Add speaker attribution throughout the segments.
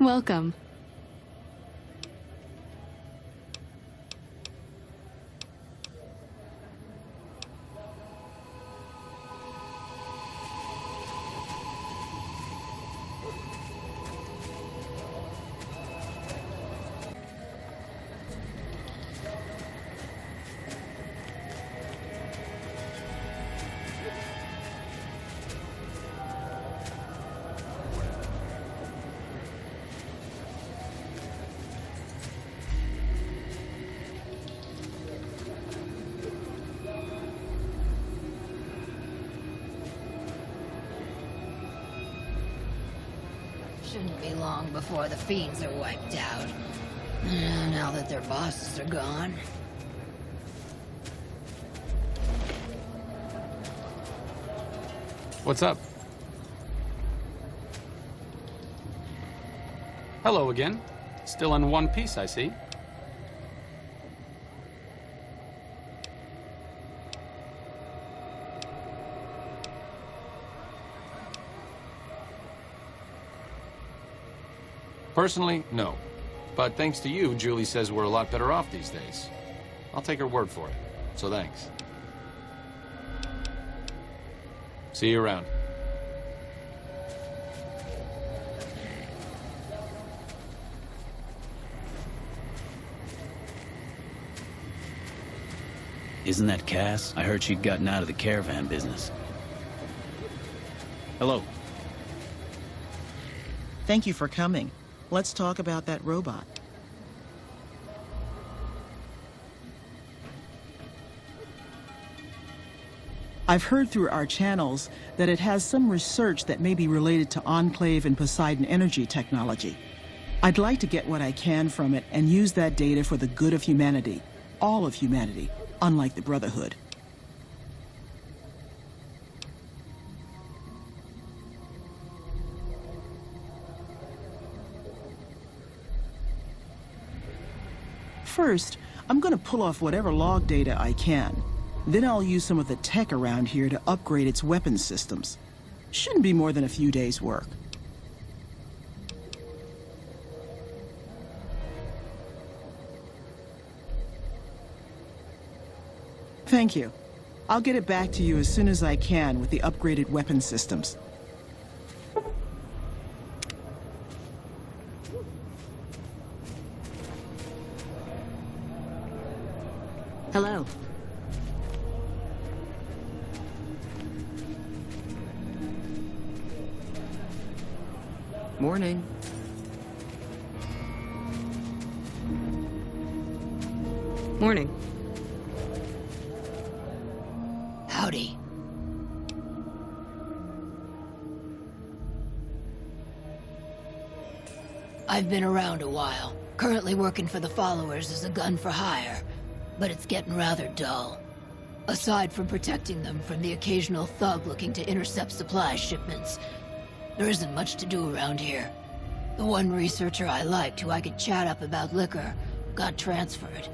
Speaker 1: Welcome.
Speaker 2: Shouldn't be long before the fiends are wiped out. Now that their bosses are gone.
Speaker 3: What's up? Hello again. Still in one piece, I see. Personally, no. But thanks to you, Julie says we're a lot better off these days. I'll take her word for it. So thanks. See you around.
Speaker 4: Isn't that Cass? I heard she'd gotten out of the caravan business. Hello.
Speaker 5: Thank you for coming. Let's talk about that robot. I've heard through our channels that it has some research that may be related to Enclave and Poseidon energy technology. I'd like to get what I can from it and use that data for the good of humanity, all of humanity, unlike the Brotherhood. First, I'm going to pull off whatever log data I can. Then I'll use some of the tech around here to upgrade its weapons systems. Shouldn't be more than a few days' work. Thank you. I'll get it back to you as soon as I can with the upgraded weapon systems.
Speaker 1: Hello.
Speaker 5: Morning.
Speaker 1: Morning.
Speaker 2: Howdy. I've been around a while. Currently working for the followers as a gun for hire. But it's getting rather dull. Aside from protecting them from the occasional thug looking to intercept supply shipments, there isn't much to do around here. The one researcher I liked who I could chat up about liquor got transferred.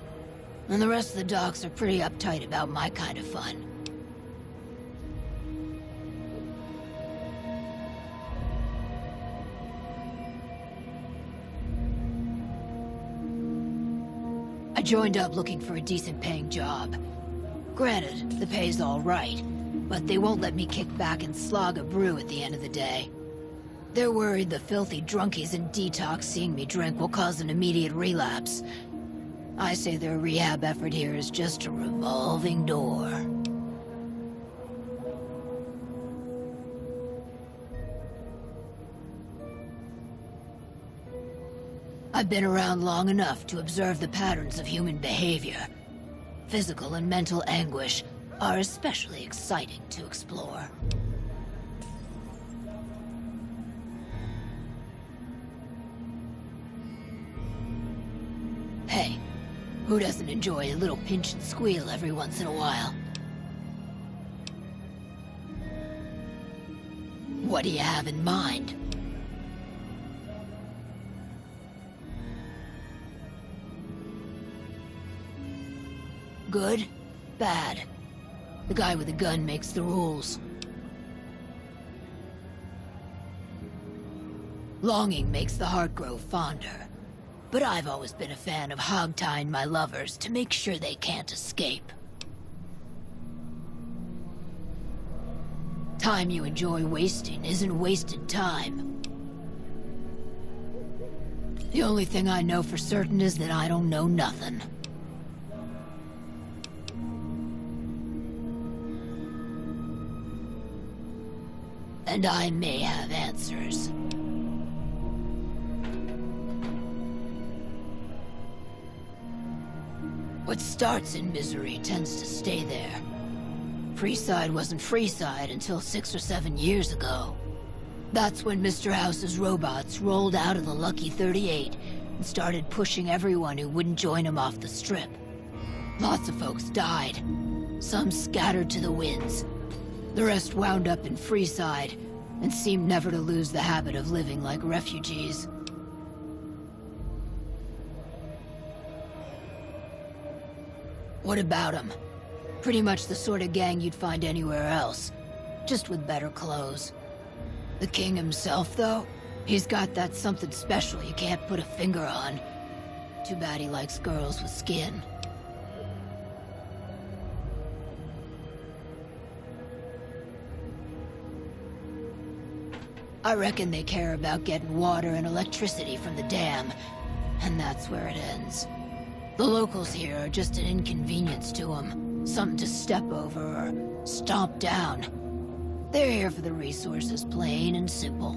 Speaker 2: And the rest of the docs are pretty uptight about my kind of fun. I joined up looking for a decent paying job. Granted, the pay's all right, but they won't let me kick back and slog a brew at the end of the day. They're worried the filthy drunkies in detox seeing me drink will cause an immediate relapse. I say their rehab effort here is just a revolving door. I've been around long enough to observe the patterns of human behavior. Physical and mental anguish are especially exciting to explore. Hey, who doesn't enjoy a little pinch and squeal every once in a while? What do you have in mind? Good? Bad? The guy with the gun makes the rules. Longing makes the heart grow fonder. But I've always been a fan of hog-tying my lovers to make sure they can't escape. Time you enjoy wasting isn't wasted time. The only thing I know for certain is that I don't know nothing. And I may have answers. What starts in misery tends to stay there. Freeside wasn't Freeside until 6 or 7 years ago. That's when Mr. House's robots rolled out of the Lucky 38 and started pushing everyone who wouldn't join him off the strip. Lots of folks died. Some scattered to the winds. The rest wound up in Freeside and seemed never to lose the habit of living like refugees. What about them? Pretty much the sort of gang you'd find anywhere else, just with better clothes. The king himself, though, he's got that something special you can't put a finger on. Too bad he likes girls with skin. I reckon they care about getting water and electricity from the dam, and that's where it ends. The locals here are just an inconvenience to them, something to step over or stomp down. They're here for the resources, plain and simple.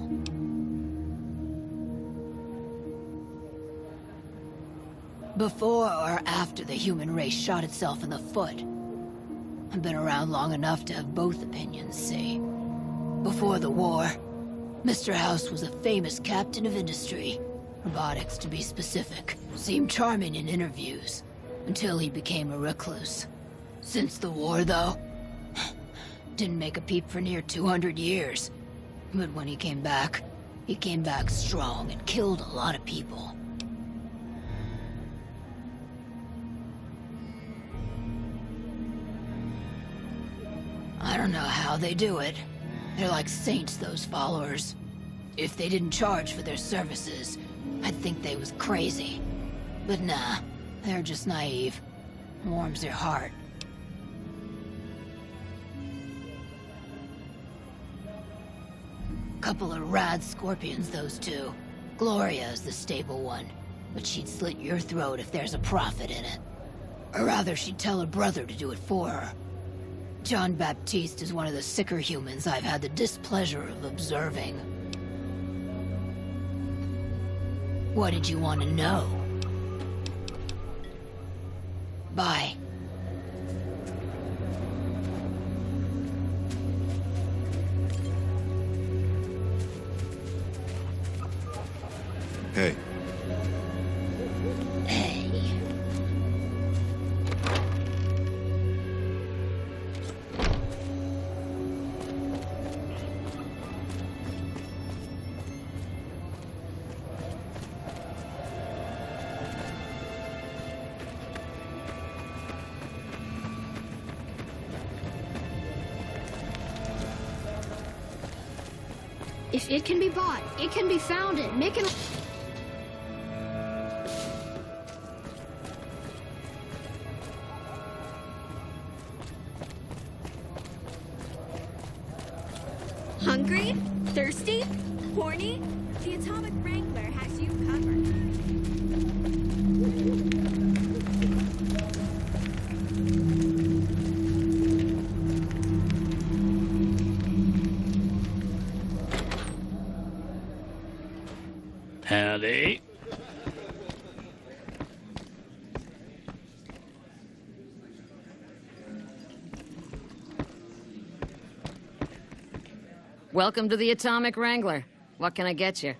Speaker 2: Before or after the human race shot itself in the foot? I've been around long enough to have both opinions, see. Before the war, Mr. House was a famous captain of industry. Robotics, to be specific. Seemed charming in interviews, until he became a recluse. Since the war, though, didn't make a peep for near 200 years. But when he came back strong and killed a lot of people. I don't know how they do it. They're like saints, those followers. If they didn't charge for their services, I'd think they was crazy. But nah, they're just naive. Warms their heart. Couple of rad scorpions, those two. Gloria is the stable one, but she'd slit your throat if there's a profit in it. Or rather, she'd tell her brother to do it for her. John Baptiste is one of the sicker humans I've had the displeasure of observing. What did you want to know? Bye.
Speaker 6: Hey.
Speaker 2: Hey.
Speaker 7: If it can be bought, it can be founded. Make it. Hungry? Thirsty? Horny? The Atomic Wrangler has you covered.
Speaker 4: Howdy.
Speaker 1: Welcome to the Atomic Wrangler. What can I get you?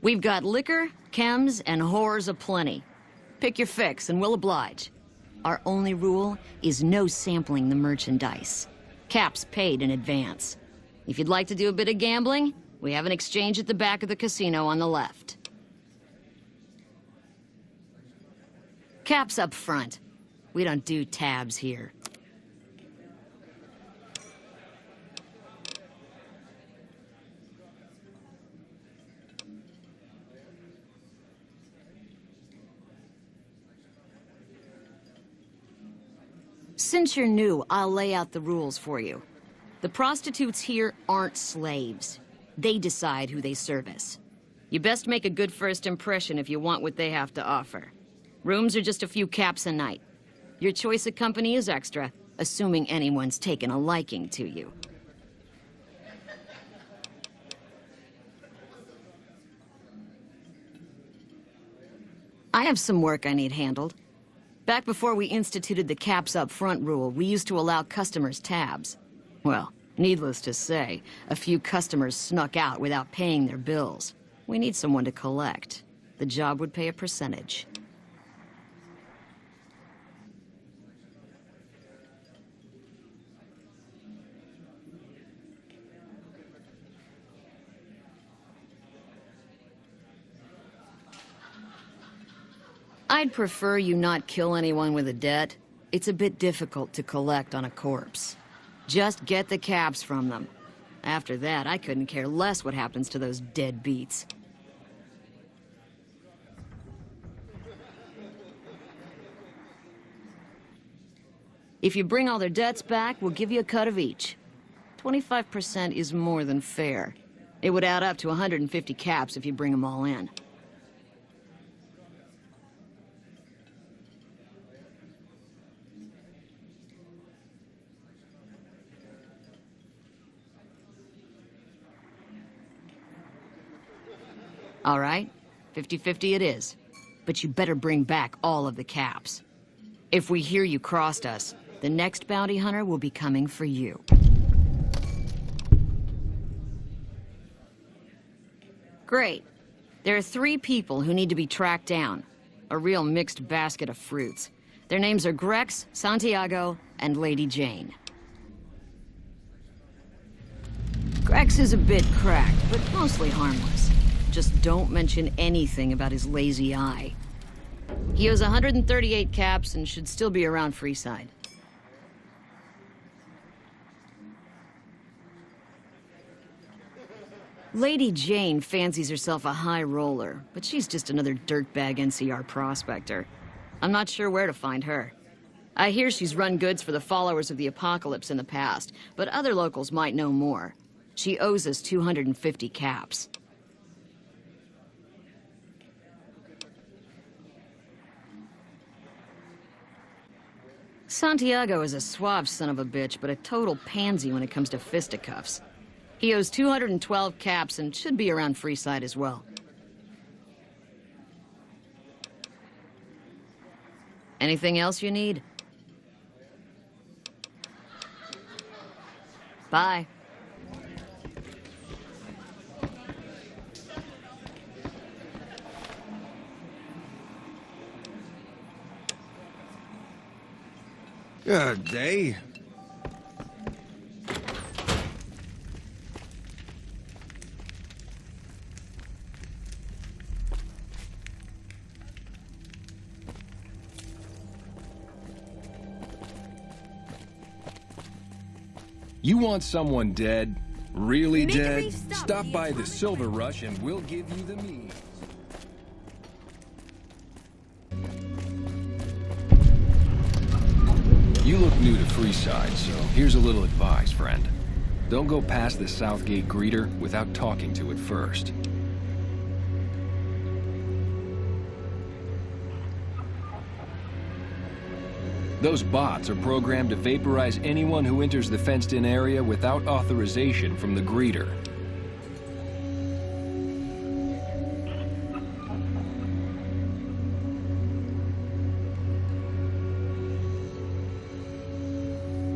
Speaker 1: We've got liquor, chems, and whores aplenty. Pick your fix and we'll oblige. Our only rule is no sampling the merchandise. Cap's paid in advance. If you'd like to do a bit of gambling, we have an exchange at the back of the casino on the left. Cap's up front. We don't do tabs here. Since you're new, I'll lay out the rules for you. The prostitutes here aren't slaves. They decide who they service. You best make a good first impression if you want what they have to offer. Rooms are just a few caps a night. Your choice of company is extra, assuming anyone's taken a liking to you. I have some work I need handled. Back before we instituted the caps up front rule, we used to allow customers tabs. Well, needless to say, a few customers snuck out without paying their bills. We need someone to collect. The job would pay a percentage. I'd prefer you not kill anyone with a debt. It's a bit difficult to collect on a corpse. Just get the caps from them. After that, I couldn't care less what happens to those deadbeats. If you bring all their debts back, we'll give you a cut of each. 25% is more than fair. It would add up to 150 caps if you bring them all in. All right, 50-50 it is. But you better bring back all of the caps. If we hear you crossed us, the next bounty hunter will be coming for you. Great. There are 3 people who need to be tracked down. A real mixed basket of fruits. Their names are Grex, Santiago, and Lady Jane. Grex is a bit cracked, but mostly harmless. Just don't mention anything about his lazy eye. He owes 138 caps and should still be around Freeside. Lady Jane fancies herself a high roller, but she's just another dirtbag NCR prospector. I'm not sure where to find her. I hear she's run goods for the followers of the apocalypse in the past, but other locals might know more. She owes us 250 caps. Santiago is a suave son of a bitch, but a total pansy when it comes to fisticuffs. He owes 212 caps and should be around Freeside as well. Anything else you need? Bye.
Speaker 6: Good day.
Speaker 8: You want someone dead? Really
Speaker 7: Make a
Speaker 8: dead?
Speaker 7: brief stop
Speaker 8: Stop
Speaker 7: at the
Speaker 8: by the
Speaker 7: atomic
Speaker 8: Silver Rush and we'll give you the means. You look new to Freeside, so here's a little advice, friend. Don't go past the Southgate greeter without talking to it first. Those bots are programmed to vaporize anyone who enters the fenced-in area without authorization from the greeter.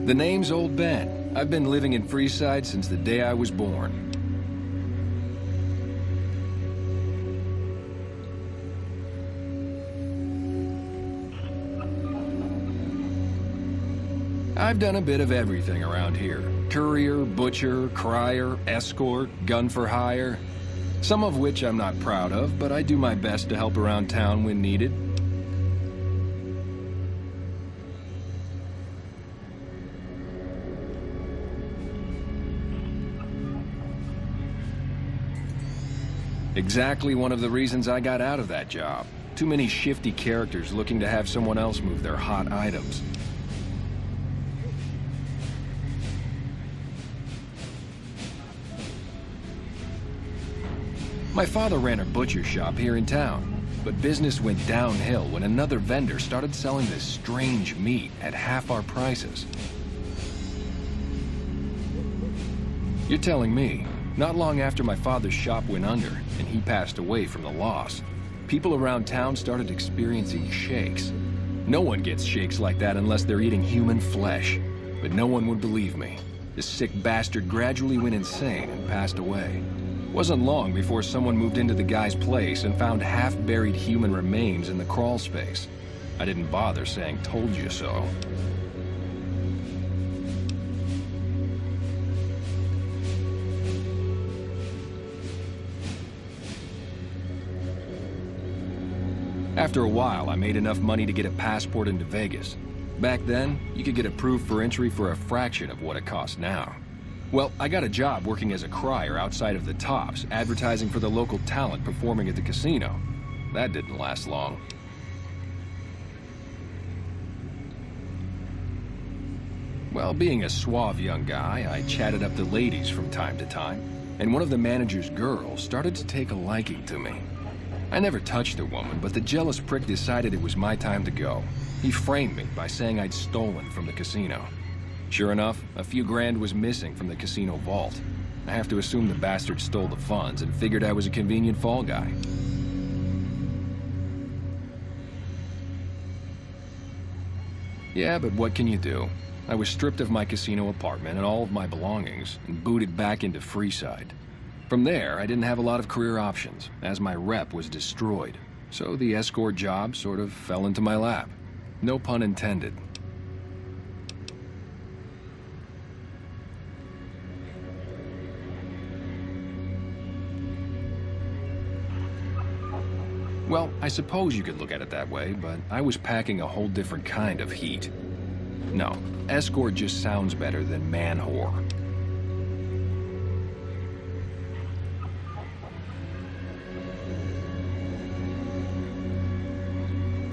Speaker 8: The name's Old Ben. I've been living in Freeside since the day I was born. I've done a bit of everything around here. Courier, butcher, crier, escort, gun for hire. Some of which I'm not proud of, but I do my best to help around town when needed. Exactly one of the reasons I got out of that job. Too many shifty characters looking to have someone else move their hot items. My father ran a butcher shop here in town, but business went downhill when another vendor started selling this strange meat at half our prices. You're telling me, not long after my father's shop went under and he passed away from the loss, people around town started experiencing shakes. No one gets shakes like that unless they're eating human flesh. But no one would believe me. This sick bastard gradually went insane and passed away. Wasn't long before someone moved into the guy's place and found half-buried human remains in the crawl space. I didn't bother saying "told you so." After a while, I made enough money to get a passport into Vegas. Back then, you could get approved for entry for a fraction of what it costs now. Well, I got a job working as a crier outside of the Tops, advertising for the local talent performing at the casino. That didn't last long. Well, being a suave young guy, I chatted up the ladies from time to time, and one of the manager's girls started to take a liking to me. I never touched a woman, but the jealous prick decided it was my time to go. He framed me by saying I'd stolen from the casino. Sure enough, a few grand was missing from the casino vault. I have to assume the bastard stole the funds and figured I was a convenient fall guy. Yeah, but what can you do? I was stripped of my casino apartment and all of my belongings and booted back into Freeside. From there, I didn't have a lot of career options, as my rep was destroyed. So the escort job sort of fell into my lap. No pun intended. Well, I suppose you could look at it that way, but I was packing a whole different kind of heat. No, escort just sounds better than man-whore.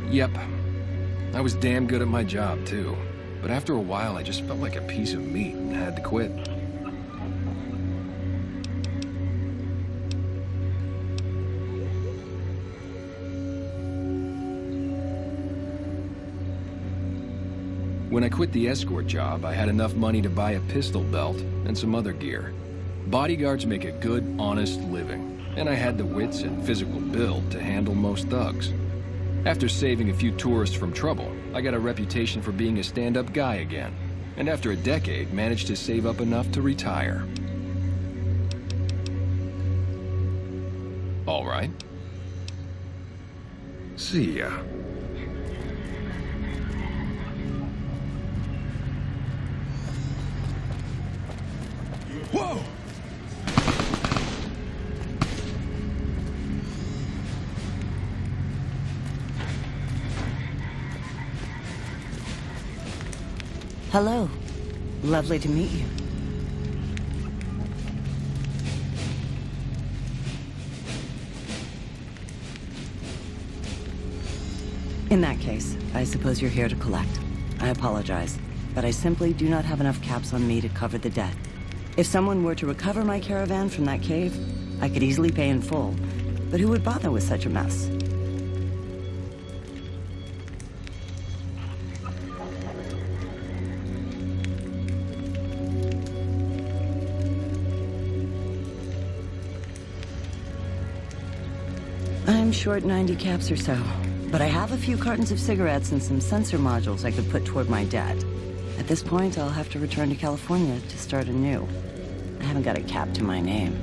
Speaker 8: Yep, I was damn good at my job, too. But after a while, I just felt like a piece of meat and had to quit. When I quit the escort job, I had enough money to buy a pistol belt and some other gear. Bodyguards make a good, honest living, and I had the wits and physical build to handle most thugs. After saving a few tourists from trouble, I got a reputation for being a stand-up guy again, and after a decade, managed to save up enough to retire. All right. See ya.
Speaker 6: Whoa!
Speaker 9: Hello. Lovely to meet you. In that case, I suppose you're here to collect. I apologize, but I simply do not have enough caps on me to cover the debt. If someone were to recover my caravan from that cave, I could easily pay in full, but who would bother with such a mess? I'm short 90 caps or so, but I have a few cartons of cigarettes and some sensor modules I could put toward my debt. At this point, I'll have to return to California to start anew. I haven't got a cap to my name.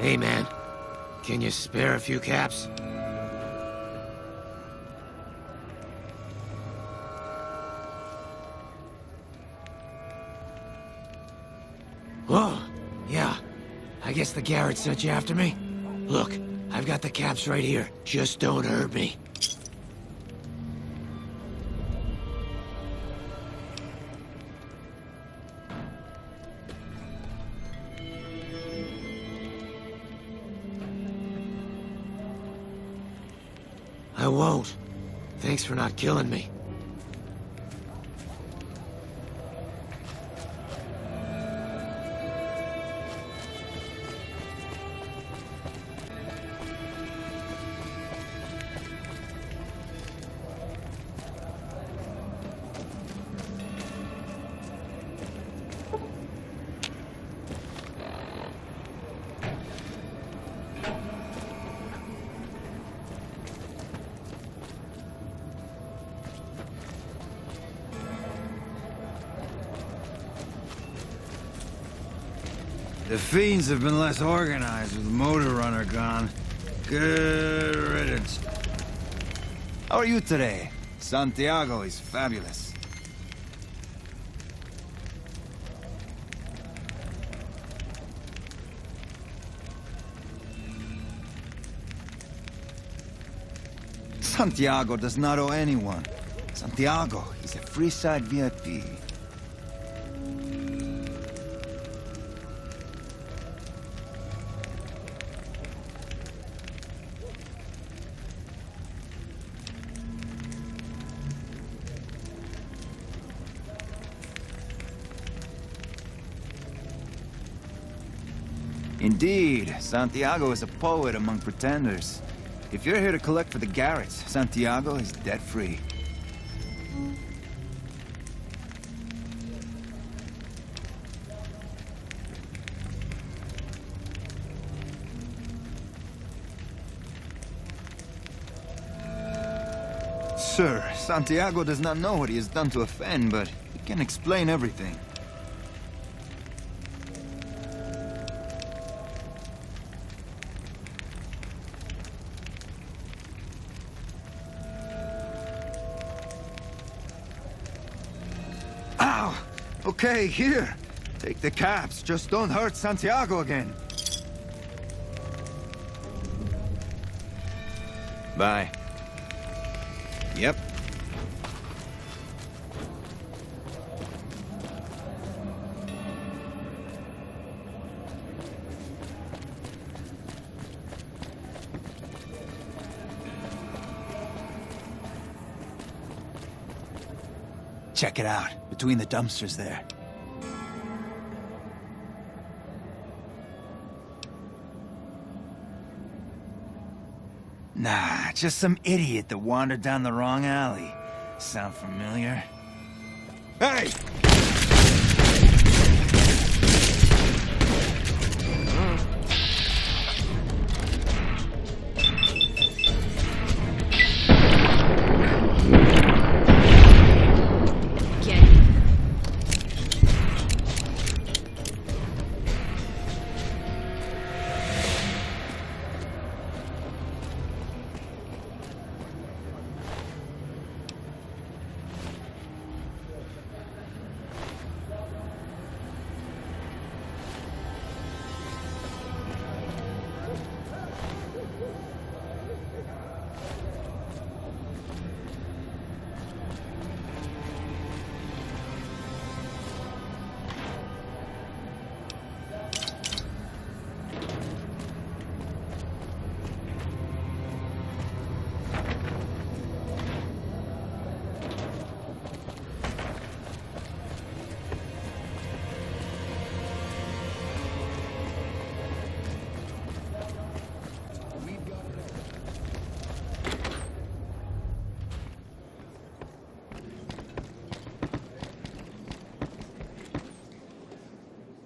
Speaker 10: Hey, man. Can you spare a few caps? Whoa. Yeah. I guess the Garrett sent you after me? Look, I've got the caps right here. Just don't hurt me. I won't. Thanks for not killing me.
Speaker 6: The fiends have been less organized with the motor runner gone. Good riddance. How are you today? Santiago is fabulous. Santiago does not owe anyone. Santiago is a free-side VIP. Indeed, Santiago is a poet among pretenders. If you're here to collect for the Garretts, Santiago is debt-free. Sir, Santiago does not know what he has done to offend, but he can explain everything. Ow! Okay, here. Take the caps. Just don't hurt Santiago again. Bye. Yep. Check it out, between the dumpsters there. Nah, just some idiot that wandered down the wrong alley. Sound familiar? Hey!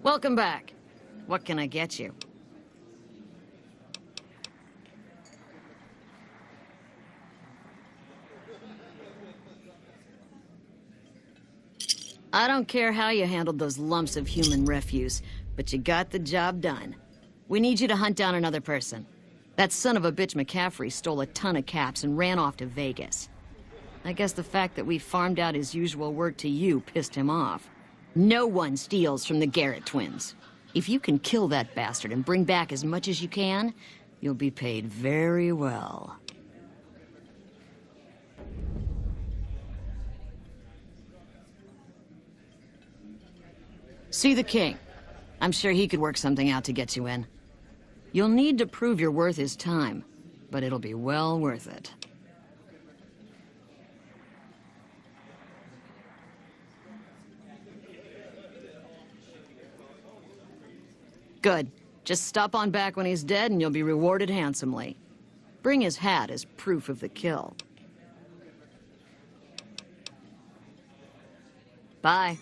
Speaker 1: Welcome back. What can I get you? I don't care how you handled those lumps of human refuse, but you got the job done. We need you to hunt down another person. That son of a bitch McCaffrey stole a ton of caps and ran off to Vegas. I guess the fact that we farmed out his usual work to you pissed him off. No one steals from the Garrett twins. If you can kill that bastard and bring back as much as you can, you'll be paid very well. See the king. I'm sure he could work something out to get you in. You'll need to prove you're worth his time, but it'll be well worth it. Good. Just stop on back when he's dead and you'll be rewarded handsomely. Bring his hat as proof of the kill. Bye.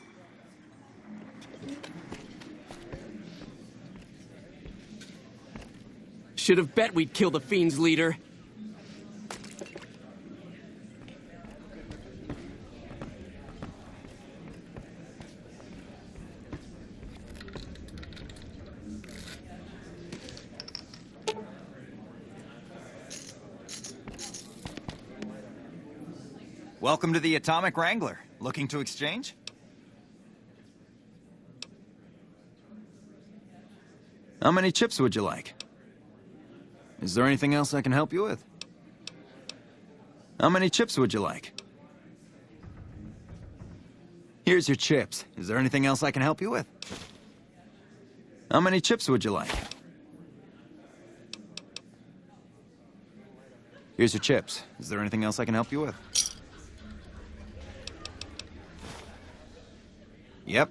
Speaker 11: Should have bet we'd kill the Fiend's leader.
Speaker 6: Welcome to the Atomic Wrangler. Looking to exchange? How many chips would you like? Is there anything else I can help you with? How many chips would you like? Here's your chips. Is there anything else I can help you with? How many chips would you like? Here's your chips. Is there anything else I can help you with? Yep.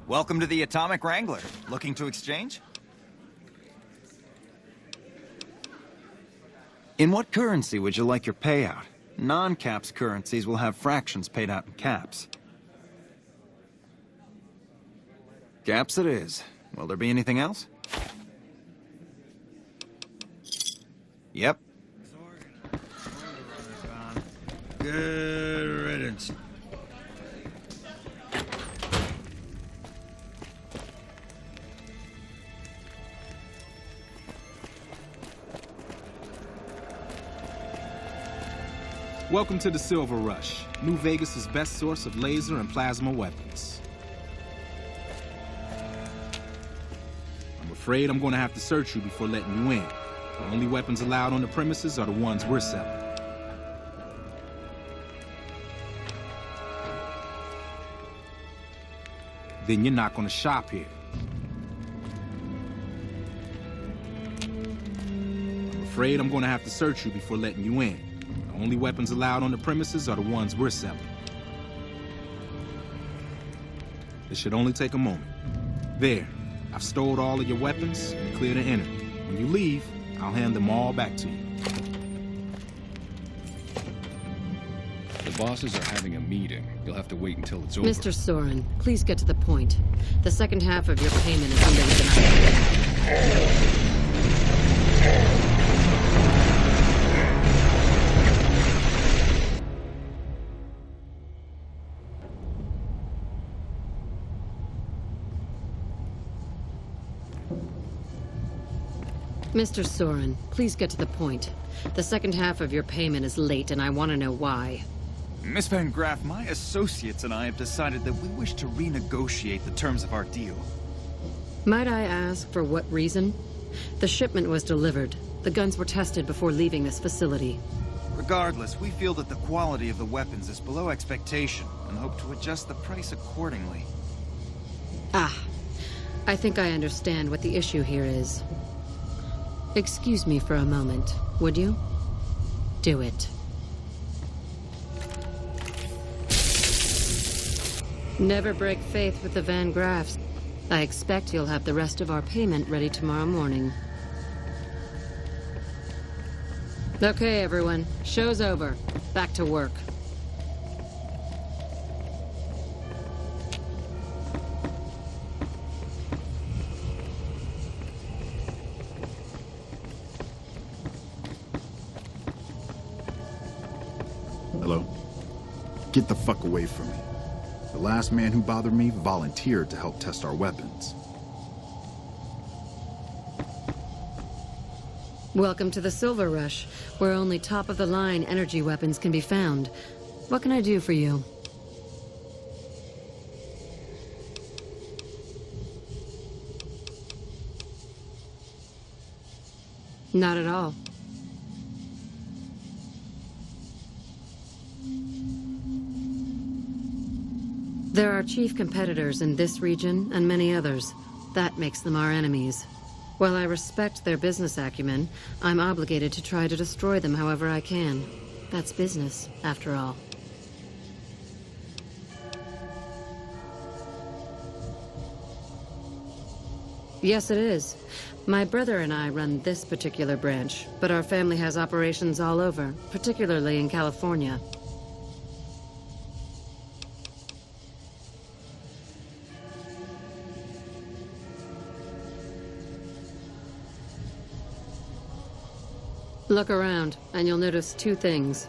Speaker 6: Welcome to the Atomic Wrangler. Looking to exchange? In what currency would you like your payout? Non-caps currencies will have fractions paid out in caps. Caps it is. Will there be anything else? Yep.
Speaker 12: Good riddance.
Speaker 13: Welcome to the Silver Rush, New Vegas' best source of laser and plasma weapons. I'm afraid I'm going to have to search you before letting you in. The only weapons allowed on the premises are the ones we're selling. Then you're not going to shop here. I'm afraid I'm going to have to search you before letting you in. The only weapons allowed on the premises are the ones we're selling. It should only take a moment. There, I've stowed all of your weapons and clear to enter. When you leave, I'll hand them all back to you.
Speaker 8: The bosses are having a meeting. You'll have to wait until it's over.
Speaker 14: Mr. Soren, please get to the point. The second half of your payment is under the Mr. Soren, please get to the point. The second half of your payment is late, and I want to know why.
Speaker 6: Miss Van Graff, my associates and I have decided that we wish to renegotiate the terms of our deal.
Speaker 14: Might I ask for what reason? The shipment was delivered. The guns were tested before leaving this facility.
Speaker 6: Regardless, we feel that the quality of the weapons is below expectation and hope to adjust the price accordingly.
Speaker 14: Ah, I think I understand what the issue here is. Excuse me for a moment, would you? Do it. Never break faith with the Van Graffs. I expect you'll have the rest of our payment ready tomorrow morning. Okay, everyone. Show's over. Back to work.
Speaker 15: Hello? Get the fuck away from me. The last man who bothered me volunteered to help test our weapons.
Speaker 14: Welcome to the Silver Rush, where only top-of-the-line energy weapons can be found. What can I do for you? Not at all. There are chief competitors in this region and many others. That makes them our enemies. While I respect their business acumen, I'm obligated to try to destroy them however I can. That's business, after all. Yes, it is. My brother and I run this particular branch, but our family has operations all over, particularly in California. Look around, and you'll notice two things.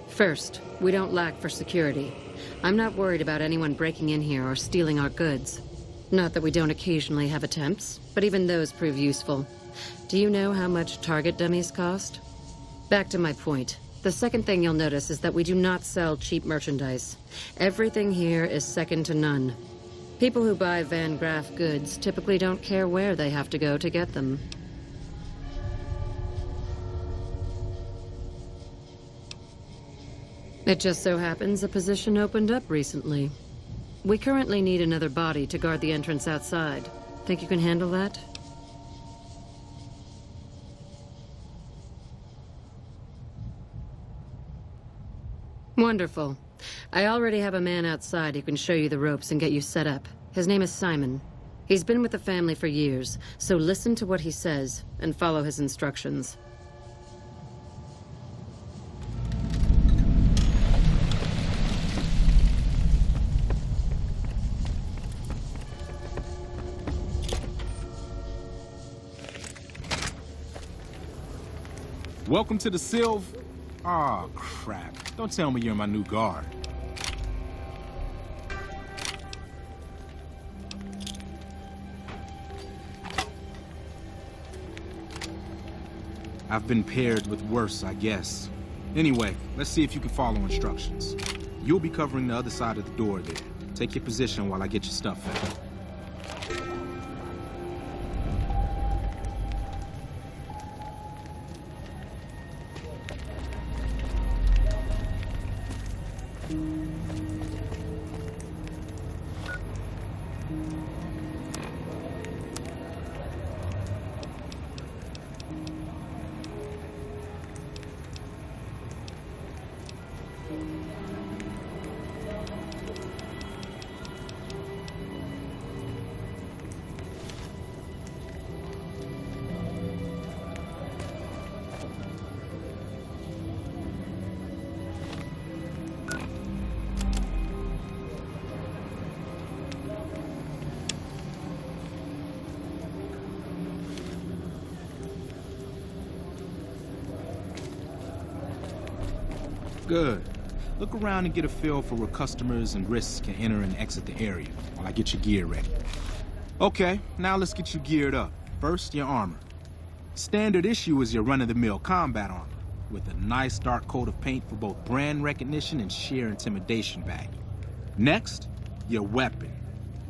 Speaker 14: First, we don't lack for security. I'm not worried about anyone breaking in here or stealing our goods. Not that we don't occasionally have attempts, but even those prove useful. Do you know how much target dummies cost? Back to my point. The second thing you'll notice is that we do not sell cheap merchandise. Everything here is second to none. People who buy Van Graff goods typically don't care where they have to go to get them. It just so happens a position opened up recently. We currently need another body to guard the entrance outside. Think you can handle that? Wonderful. I already have a man outside who can show you the ropes and get you set up. His name is Simon. He's been with the family for years, so listen to what he says and follow his instructions.
Speaker 13: Welcome to the Sylv... Aw, crap. Don't tell me you're my new guard. I've been paired with worse, I guess. Anyway, let's see if you can follow instructions. You'll be covering the other side of the door there. Take your position while I get your stuff out. Good. Look around and get a feel for where customers and risks can enter and exit the area while I get your gear ready. Okay, now let's get you geared up. First, your armor. Standard issue is your run-of-the-mill combat armor, with a nice dark coat of paint for both brand recognition and sheer intimidation value. Next, your weapon.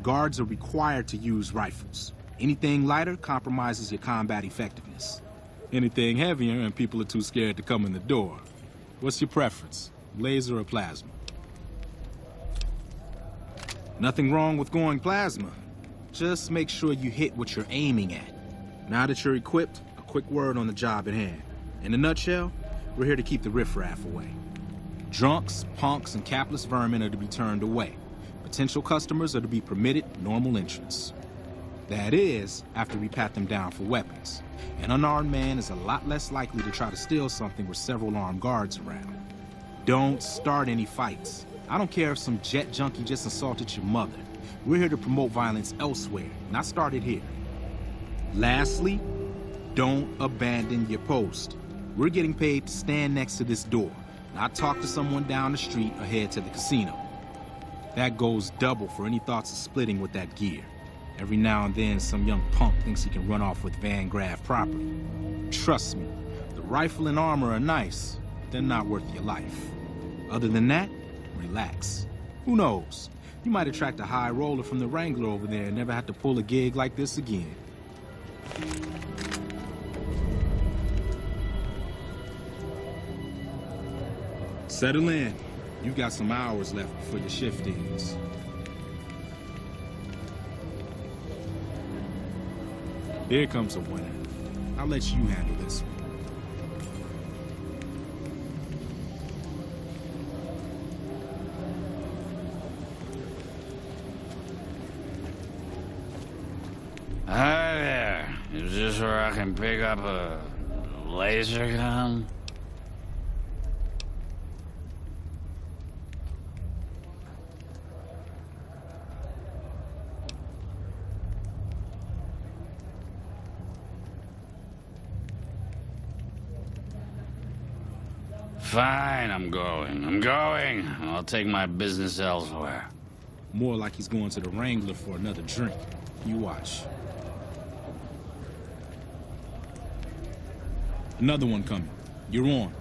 Speaker 13: Guards are required to use rifles. Anything lighter compromises your combat effectiveness. Anything heavier and people are too scared to come in the door. What's your preference, laser or plasma? Nothing wrong with going plasma. Just make sure you hit what you're aiming at. Now that you're equipped, a quick word on the job at hand. In a nutshell, we're here to keep the riffraff away. Drunks, punks, and capless vermin are to be turned away. Potential customers are to be permitted normal entrance. That is, after we pat them down for weapons. An unarmed man is a lot less likely to try to steal something with several armed guards around. Don't start any fights. I don't care if some jet junkie just assaulted your mother. We're here to promote violence elsewhere, not start it here. Lastly, don't abandon your post. We're getting paid to stand next to this door, not talk to someone down the street or head to the casino. That goes double for any thoughts of splitting with that gear. Every now and then, some young punk thinks he can run off with Van Graff property. Trust me, the rifle and armor are nice, but they're not worth your life. Other than that, relax. Who knows? You might attract a high roller from the Wrangler over there and never have to pull a gig like this again. Settle in. You've got some hours left before your shift ends. Here comes a winner. I'll let you handle this one.
Speaker 12: Hi there. Is this where I can pick up a laser gun? Fine, I'm going. I'll take my business elsewhere.
Speaker 13: More like he's going to the Wrangler for another drink. You watch. Another one coming. You're on.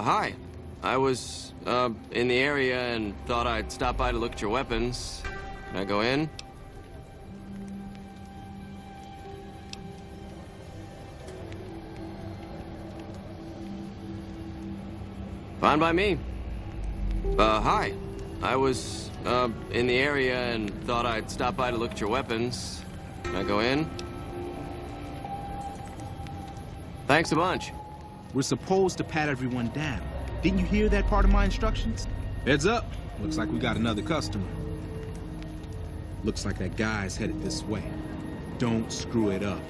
Speaker 16: Hi. I was, in the area and thought I'd stop by to look at your weapons. Can I go in? Fine by me. Hi. I was, in the area and thought I'd stop by to look at your weapons. Can I go in? Thanks a bunch.
Speaker 13: We're supposed to pat everyone down. Didn't you hear that part of my instructions? Heads up. Looks like we got another customer. Looks like that guy's headed this way. Don't screw it up.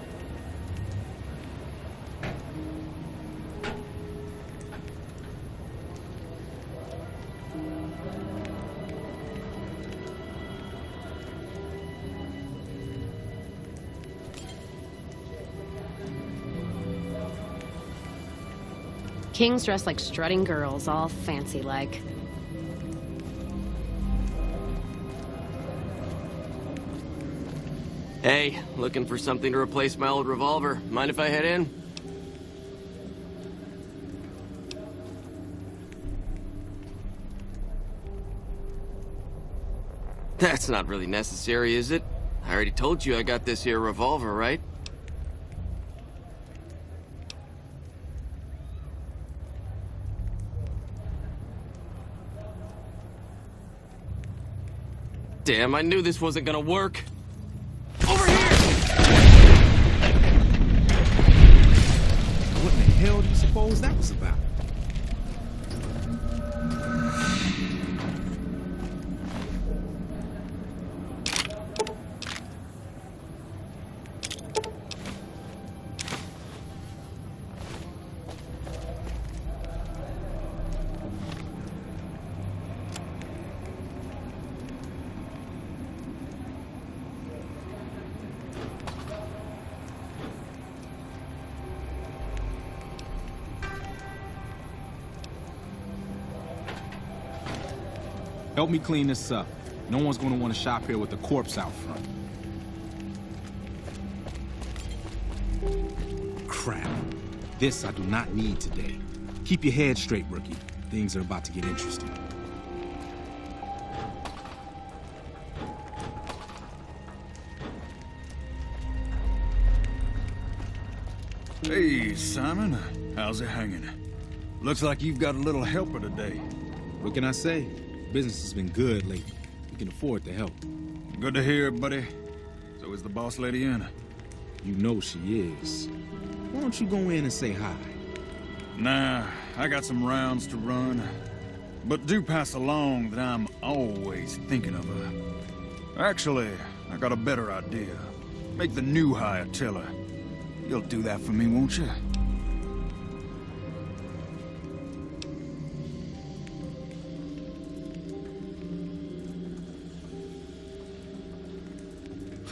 Speaker 17: Kings dress like strutting girls, all fancy-like.
Speaker 16: Hey, looking for something to replace my old revolver. Mind if I head in? That's not really necessary, is it? I already told you I got this here revolver, right? Damn, I knew this wasn't gonna work. Over here!
Speaker 13: What in the hell do you suppose that was about? Help me clean this up. No one's gonna want to shop here with a corpse out front. Crap. This I do not need today. Keep your head straight, rookie. Things are about to get interesting.
Speaker 6: Hey, Simon. How's it hanging? Looks like you've got a little helper today.
Speaker 13: What can I say? Business has been good lately. We can afford the help.
Speaker 6: Good to hear, buddy. So is the boss lady in?
Speaker 13: You know she is. Why don't you go in and say hi?
Speaker 6: Nah, I got some rounds to run. But do pass along that I'm always thinking of her. Actually, I got a better idea. Make the new hire tell her. You'll do that for me, won't you?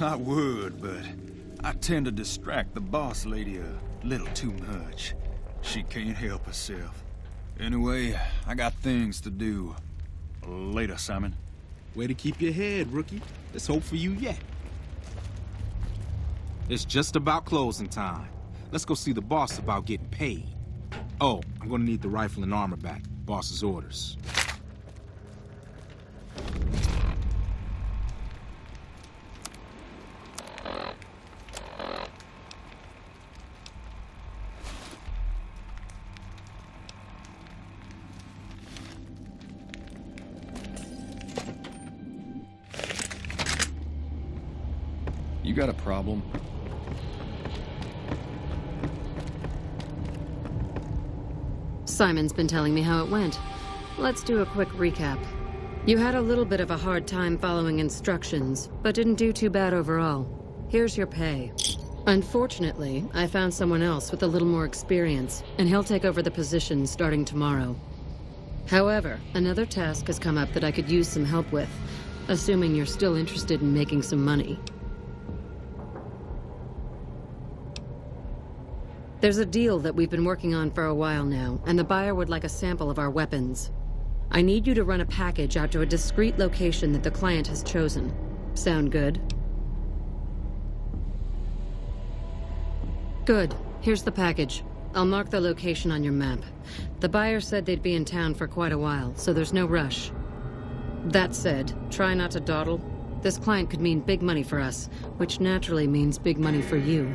Speaker 6: I would, but I tend to distract the boss lady a little too much. She can't help herself. Anyway, I got things to do. Later, Simon.
Speaker 13: Way to keep your head, rookie. There's hope for you yet. It's just about closing time. Let's go see the boss about getting paid. Oh, I'm gonna need the rifle and armor back. Boss's orders.
Speaker 8: You got a problem?
Speaker 14: Simon's been telling me how it went. Let's do a quick recap. You had a little bit of a hard time following instructions, but didn't do too bad overall. Here's your pay. Unfortunately, I found someone else with a little more experience, and he'll take over the position starting tomorrow. However, another task has come up that I could use some help with, assuming you're still interested in making some money. There's a deal that we've been working on for a while now, and the buyer would like a sample of our weapons. I need you to run a package out to a discrete location that the client has chosen. Sound good? Good. Here's the package. I'll mark the location on your map. The buyer said they'd be in town for quite a while, so there's no rush. That said, try not to dawdle. This client could mean big money for us, which naturally means big money for you.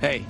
Speaker 11: Hey.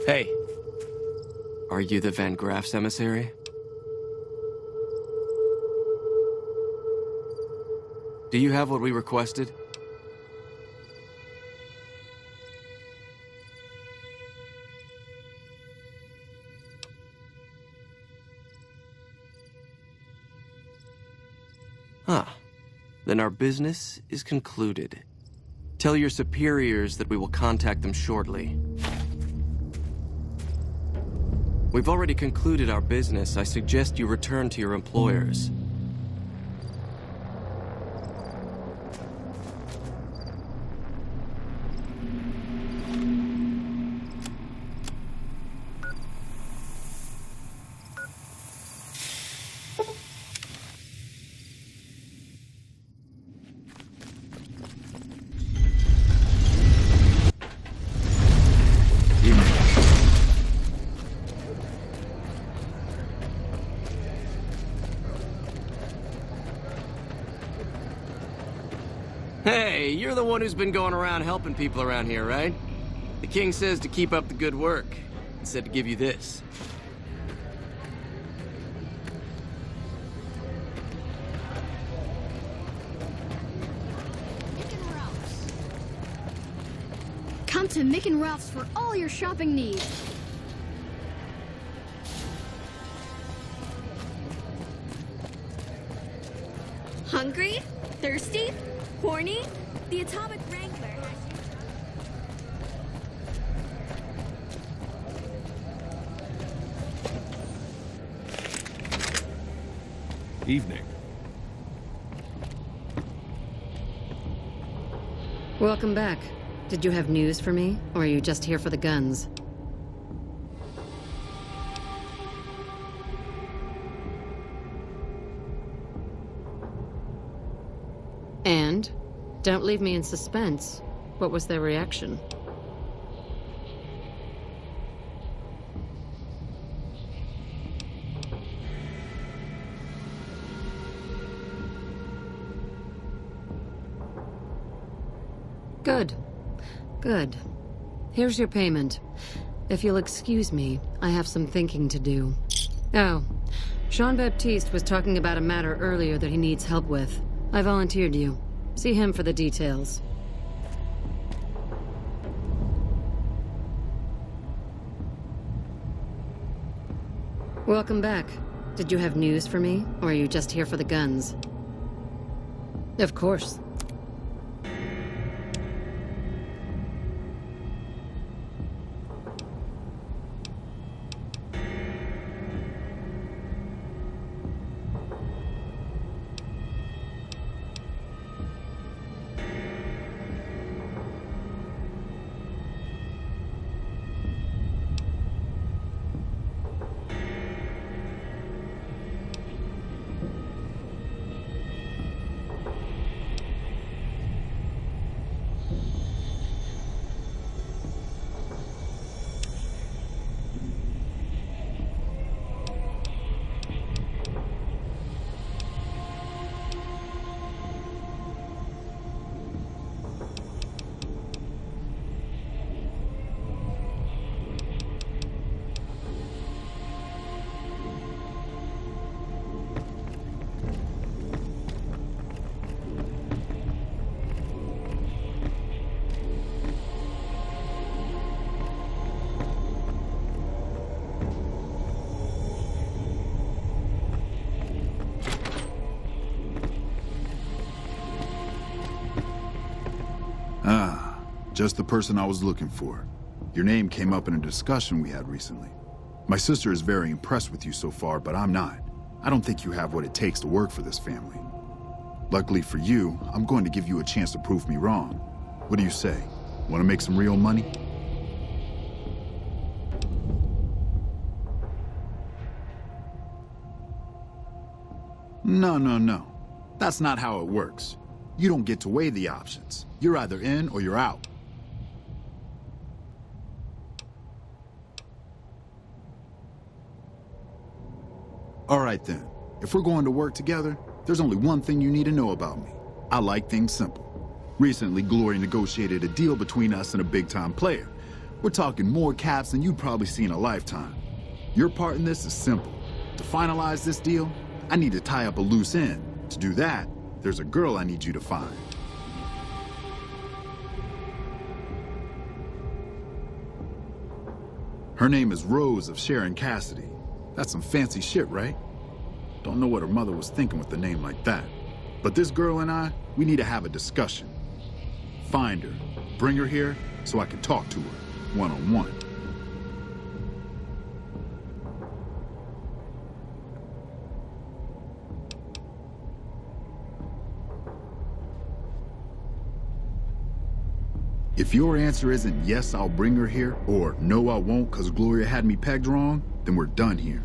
Speaker 11: Hey.
Speaker 16: Are you the Van Graff's emissary? Do you have what we requested? Ah, then our business is concluded. Tell your superiors that we will contact them shortly. We've already concluded our business. I suggest you return to your employers. Hey, you're the one who's been going around helping people around here, right? The king says to keep up the good work. He said to give you this.
Speaker 7: Come to Mick and Ralph's for all your shopping needs. Hungry? Thirsty? Horny? The Atomic Wrangler has you.
Speaker 8: Evening.
Speaker 14: Welcome back. Did you have news for me, or are you just here for the guns? And? Don't leave me in suspense. What was their reaction? Good. Good. Here's your payment. If you'll excuse me, I have some thinking to do. Oh, Jean-Baptiste was talking about a matter earlier that he needs help with. I volunteered you. See him for the details. Welcome back. Did you have news for me, or are you just here for the guns? Of course.
Speaker 15: Ah, just the person I was looking for. Your name came up in a discussion we had recently. My sister is very impressed with you so far, but I'm not. I don't think you have what it takes to work for this family. Luckily for you, I'm going to give you a chance to prove me wrong. What do you say? Want to make some real money? No. That's not how it works. You don't get to weigh the options. You're either in or you're out. All right then. If we're going to work together, there's only one thing you need to know about me. I like things simple. Recently, Glory negotiated a deal between us and a big-time player. We're talking more caps than you'd probably see in a lifetime. Your part in this is simple. To finalize this deal, I need to tie up a loose end. To do that, there's a girl I need you to find. Her name is Rose of Sharon Cassidy. That's some fancy shit, right? Don't know what her mother was thinking with a name like that. But this girl and I, we need to have a discussion. Find her, bring her here, so I can talk to her, one-on-one. If your answer isn't yes, I'll bring her here, or no, I won't because Gloria had me pegged wrong, then we're done here.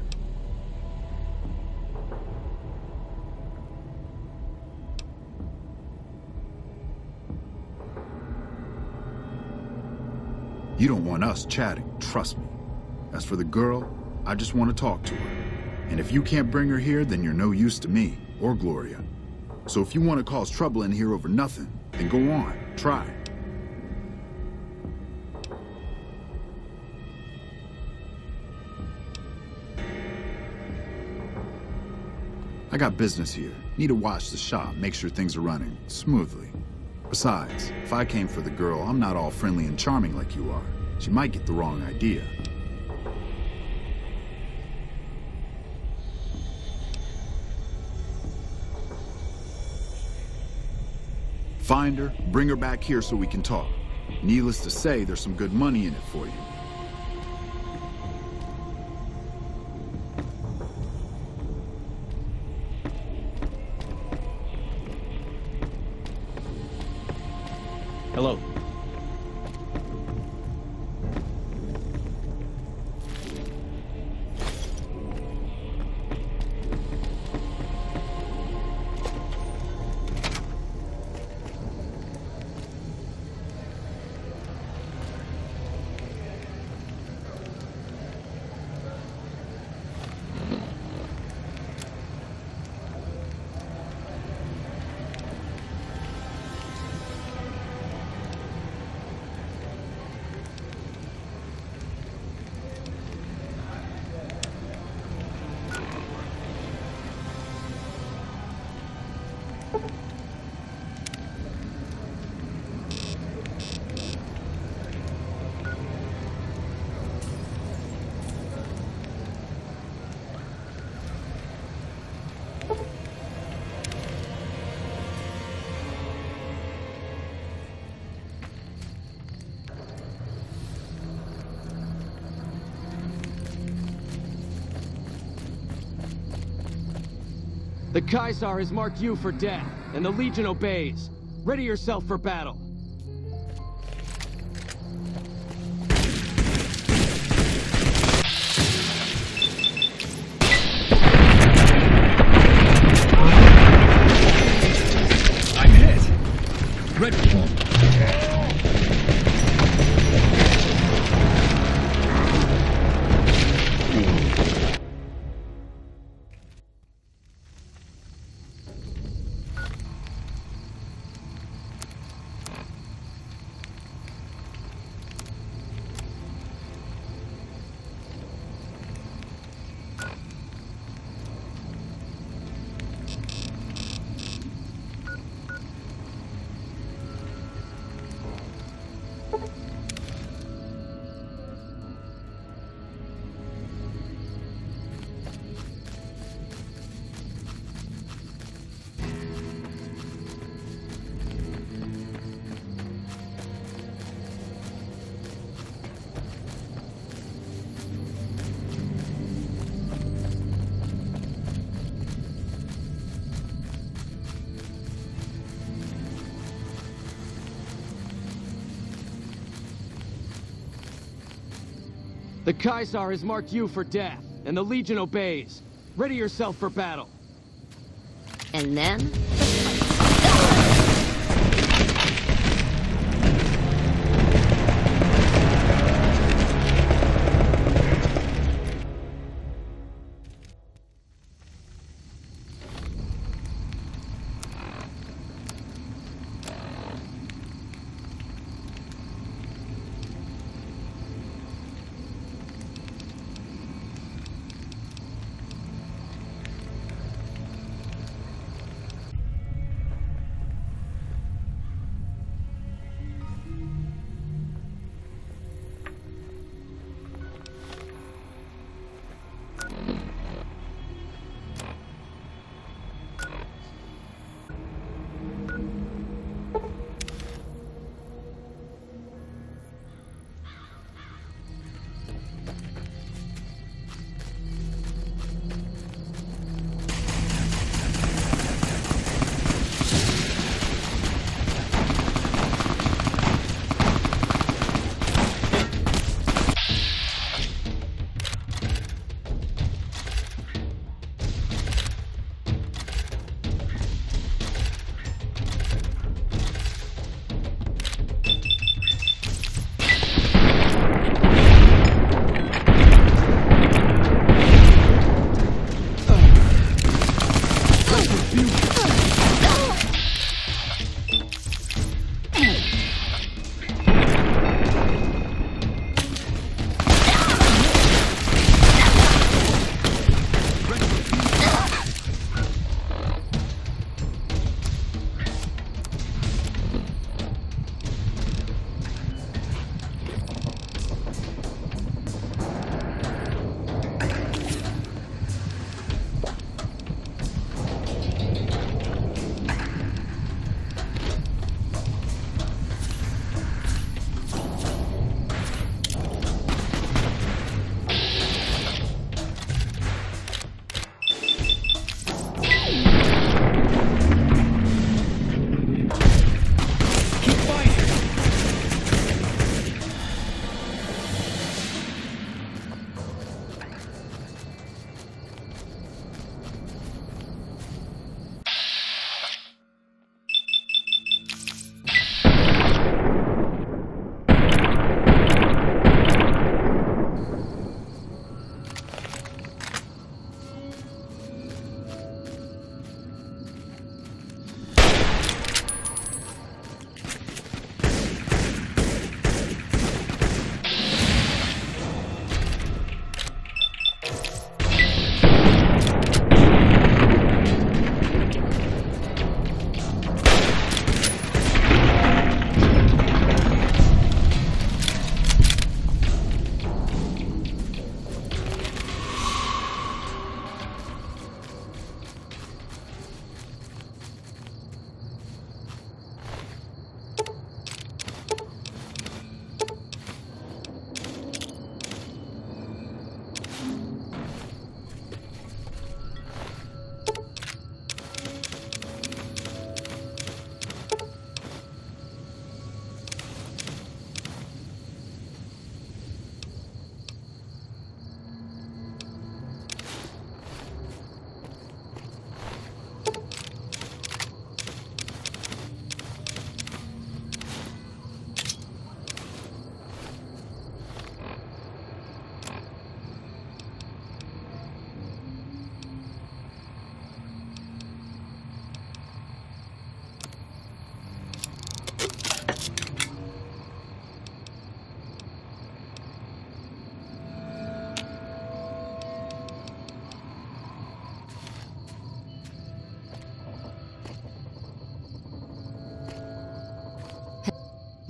Speaker 15: You don't want us chatting, trust me. As for the girl, I just want to talk to her. And if you can't bring her here, then you're no use to me, or Gloria. So if you want to cause trouble in here over nothing, then go on, try. I got business here. Need to watch the shop, make sure things are running smoothly. Besides, if I came for the girl, I'm not all friendly and charming like you are. She might get the wrong idea. Find her, bring her back here so we can talk. Needless to say, there's some good money in it for you.
Speaker 11: Hello. The Caesar has marked you for death, and the Legion obeys. Ready yourself for battle.
Speaker 8: I'm hit! Ready.
Speaker 11: The Kaisar has marked you for death, and the Legion obeys. Ready yourself for battle.
Speaker 17: And then...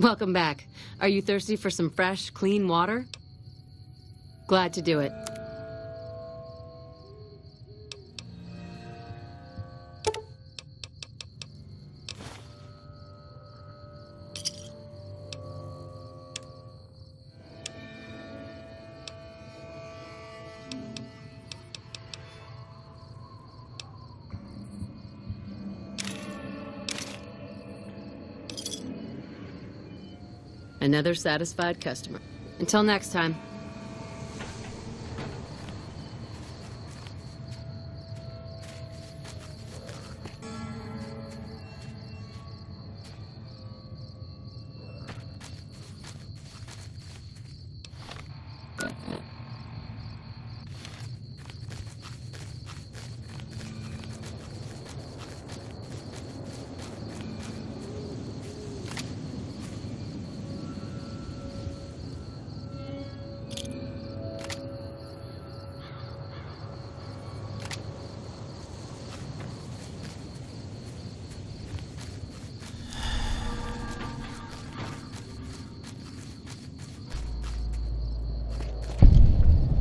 Speaker 14: Welcome back. Are you thirsty for some fresh, clean water? Glad to do it. Another satisfied customer. Until next time.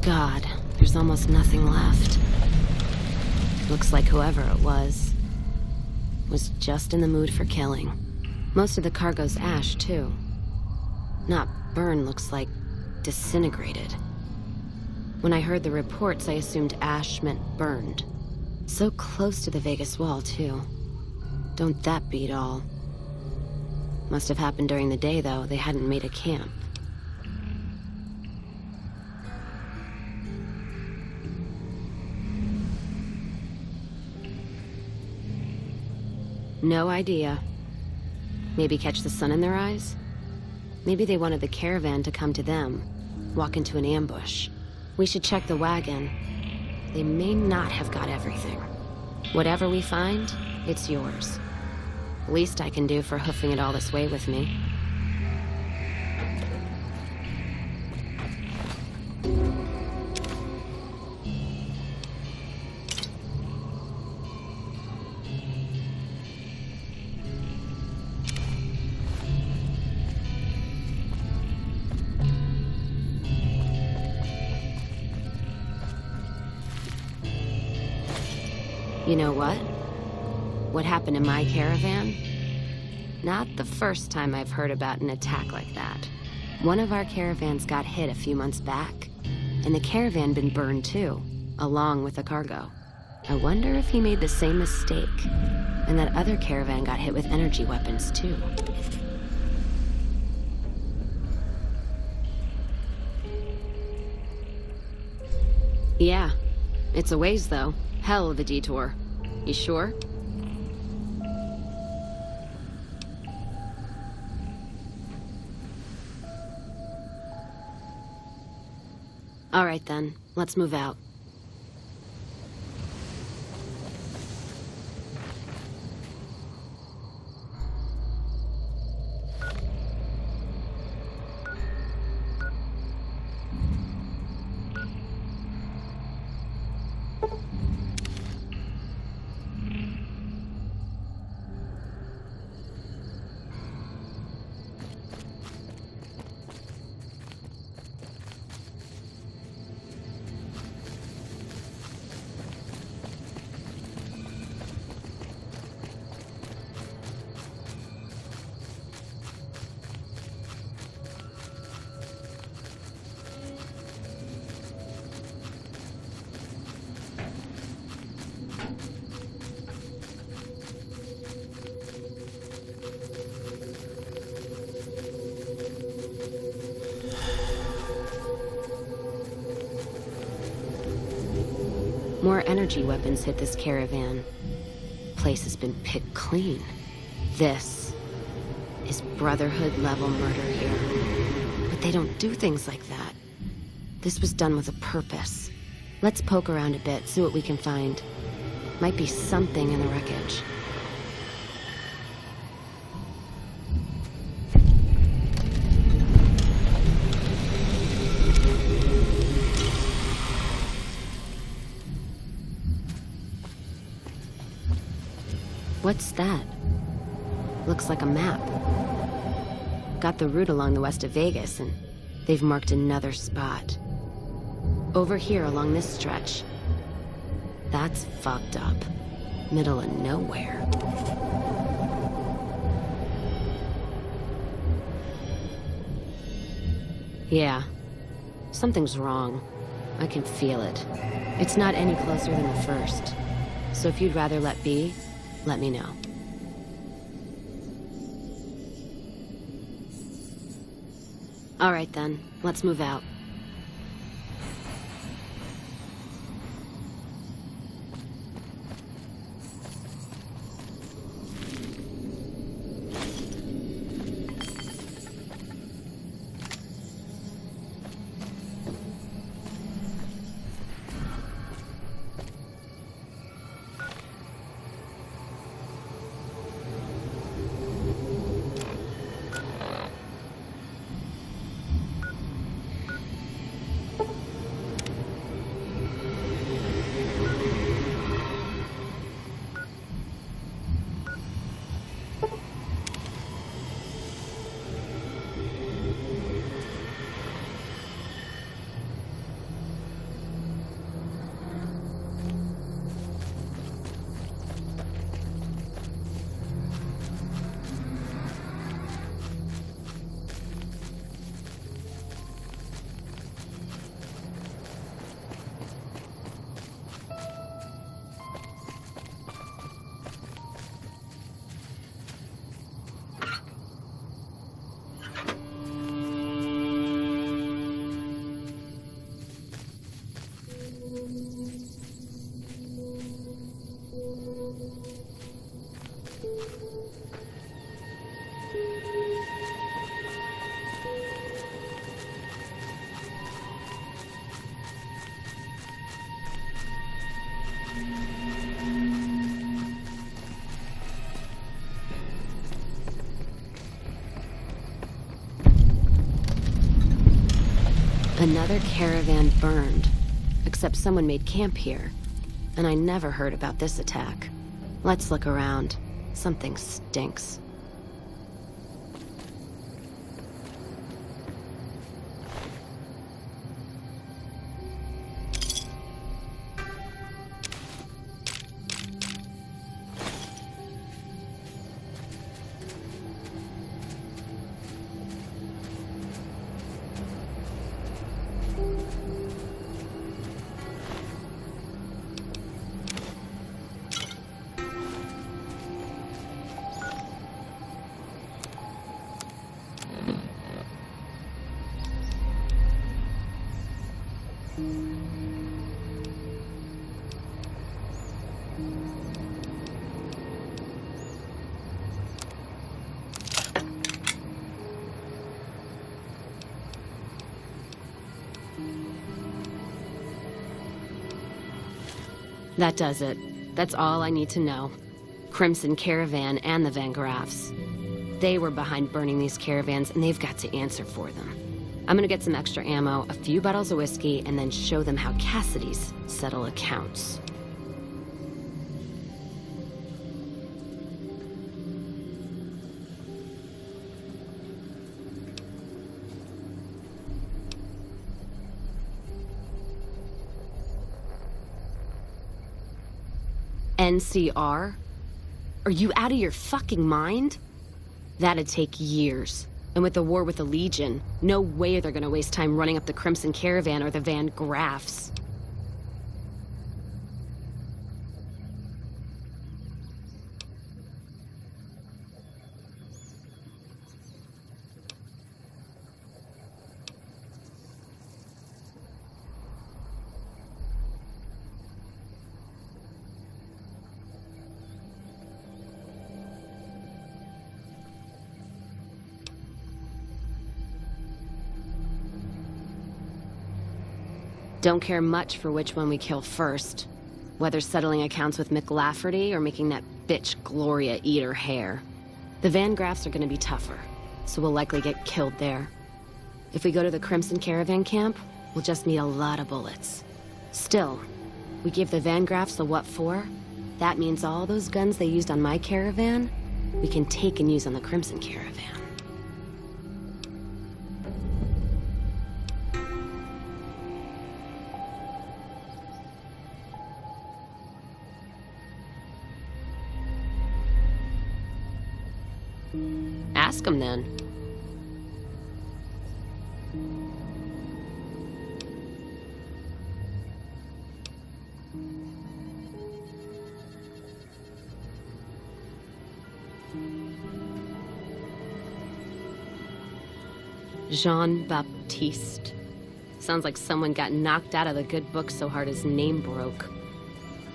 Speaker 17: God, there's almost nothing left. Looks like whoever it was just in the mood for killing. Most of the cargo's ash, too. Not burn, looks like disintegrated. When I heard the reports, I assumed ash meant burned. So close to the Vegas wall, too. Don't that beat all? Must have happened during the day, though. They hadn't made a camp. No idea. Maybe catch the sun in their eyes? Maybe they wanted the caravan to come to them, walk into an ambush. We should check the wagon. They may not have got everything. Whatever we find, it's yours. Least I can do for hoofing it all this way with me. You know what? What happened to my caravan? Not the first time I've heard about an attack like that. One of our caravans got hit a few months back, and the caravan been burned too, along with the cargo. I wonder if he made the same mistake, and that other caravan got hit with energy weapons too. Yeah, it's a ways though. Hell of a detour. You sure? All right then, let's move out. More energy weapons hit this caravan. Place has been picked clean. This is Brotherhood-level murder here. But they don't do things like that. This was done with a purpose. Let's poke around a bit, see what we can find. Might be something in the wreckage. What's that? Looks like a map. Got the route along the west of Vegas, and they've marked another spot. Over here along this stretch. That's fucked up. Middle of nowhere. Yeah. Something's wrong. I can feel it. It's not any closer than the first. So if you'd rather let be, let me know. All right then, let's move out. Another caravan burned. Except someone made camp here. And I never heard about this attack. Let's look around. Something stinks. That does it. That's all I need to know. Crimson Caravan and the Van Graffs. They were behind burning these caravans, and they've got to answer for them. I'm gonna get some extra ammo, a few bottles of whiskey, and then show them how Cassidy's settle accounts. NCR? Are you out of your fucking mind? That'd take years. And with the war with the Legion, no way they're gonna waste time running up the Crimson Caravan or the Van Graffs. Don't care much for which one we kill first. Whether settling accounts with Mick Lafferty or making that bitch Gloria eat her hair. The Van Graffs are gonna be tougher, so we'll likely get killed there. If we go to the Crimson Caravan camp, we'll just need a lot of bullets. Still, we give the Van Graffs the what for? That means all those guns they used on my caravan, we can take and use on the Crimson Caravan. Ask him then. Jean-Baptiste. Sounds like someone got knocked out of the good book so hard his name broke.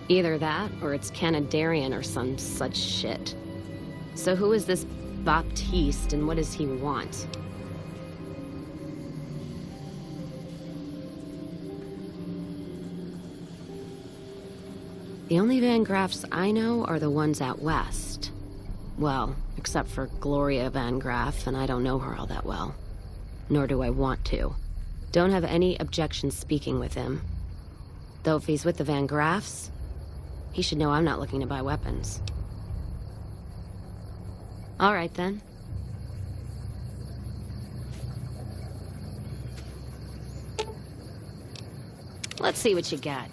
Speaker 17: Either that, or it's Canadarian or some such shit. So who is this Baptiste, and what does he want? The only Van Graffs I know are the ones out west. Well, except for Gloria Van Graff, and I don't know her all that well. Nor do I want to. Don't have any objection speaking with him. Though if he's with the Van Graffs, he should know I'm not looking to buy weapons. All right, then. Let's see what you got.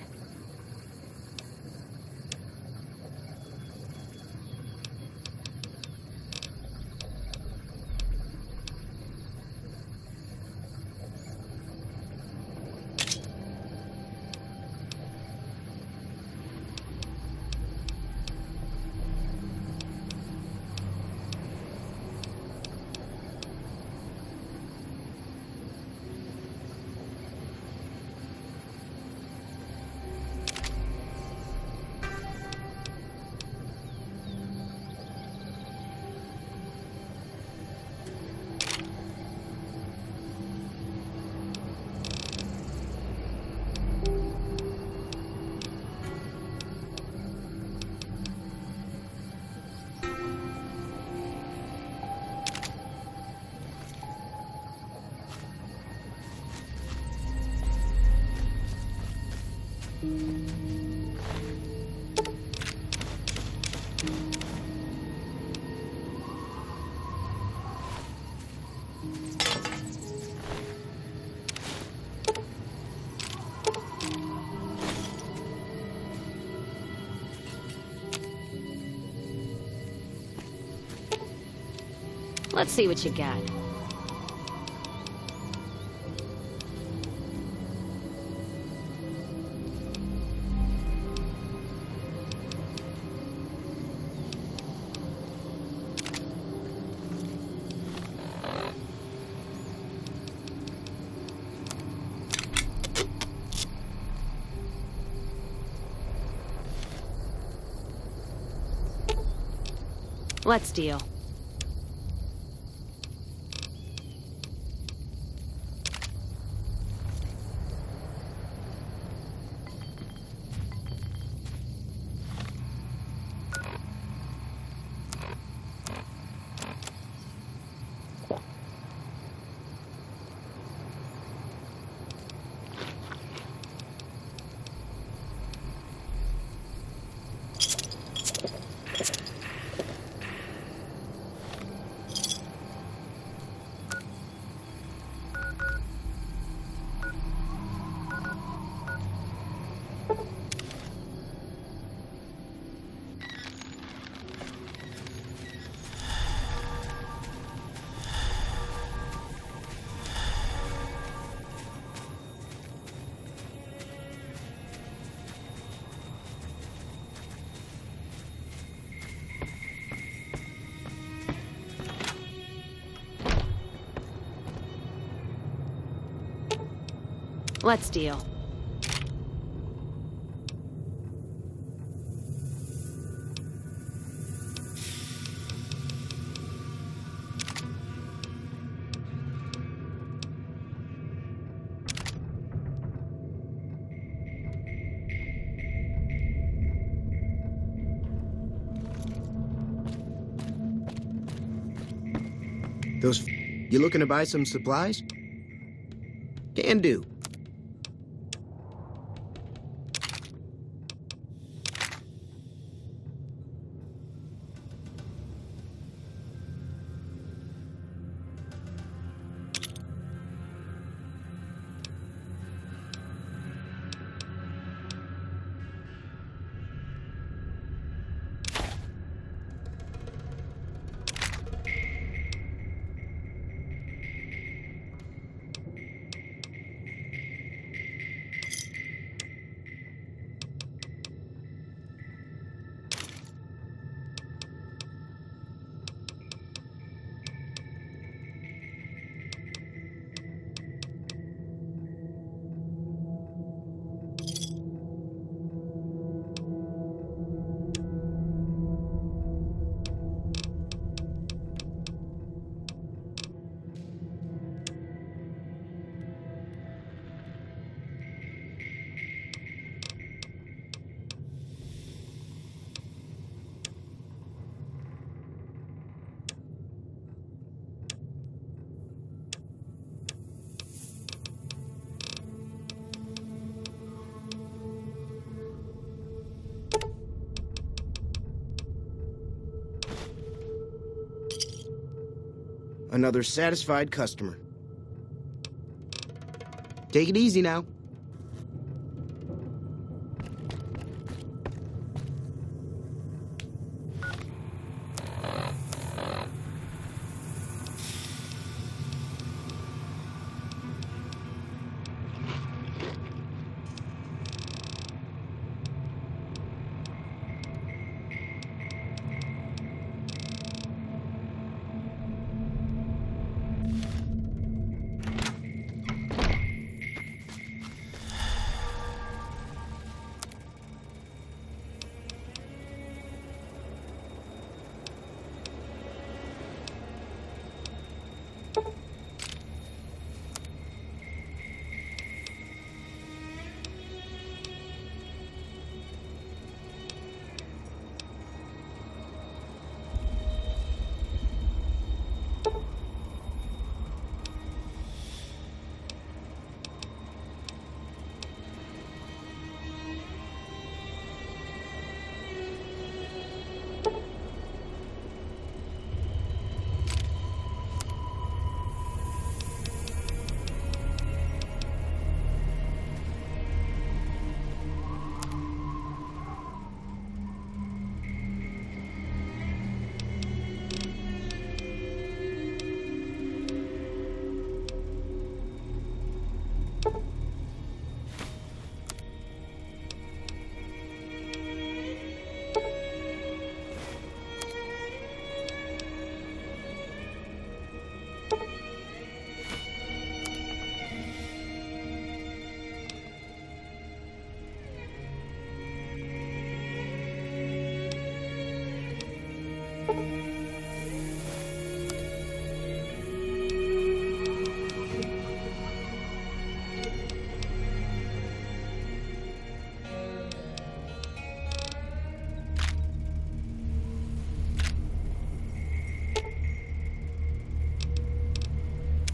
Speaker 17: Let's see what you got. Let's deal. Let's deal.
Speaker 18: You looking to buy some supplies? Can do. Another satisfied customer. Take it easy now.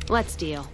Speaker 17: Let's deal.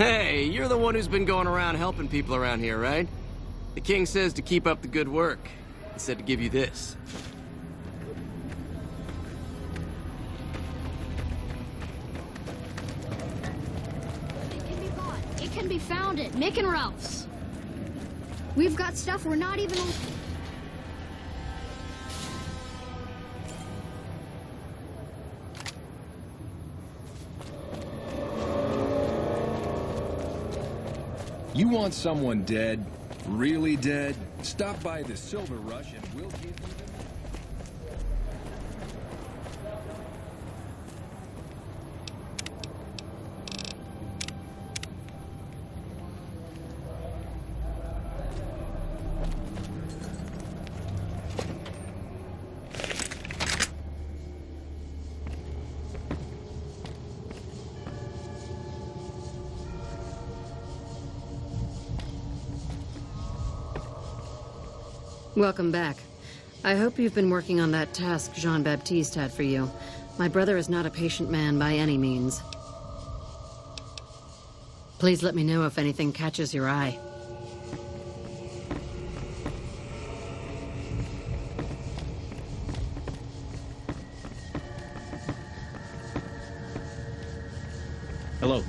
Speaker 16: Hey, you're the one who's been going around helping people around here, right? The king says to keep up the good work. He said to give you this.
Speaker 7: It can be bought. It can be found at Mick and Ralph's. We've got stuff we're not even...
Speaker 8: You want someone dead? Really dead? Stop by the Silver Rush and we'll give you them.
Speaker 14: Welcome back. I hope you've been working on that task Jean-Baptiste had for you. My brother is not a patient man by any means. Please let me know if anything catches your eye.
Speaker 13: Hello.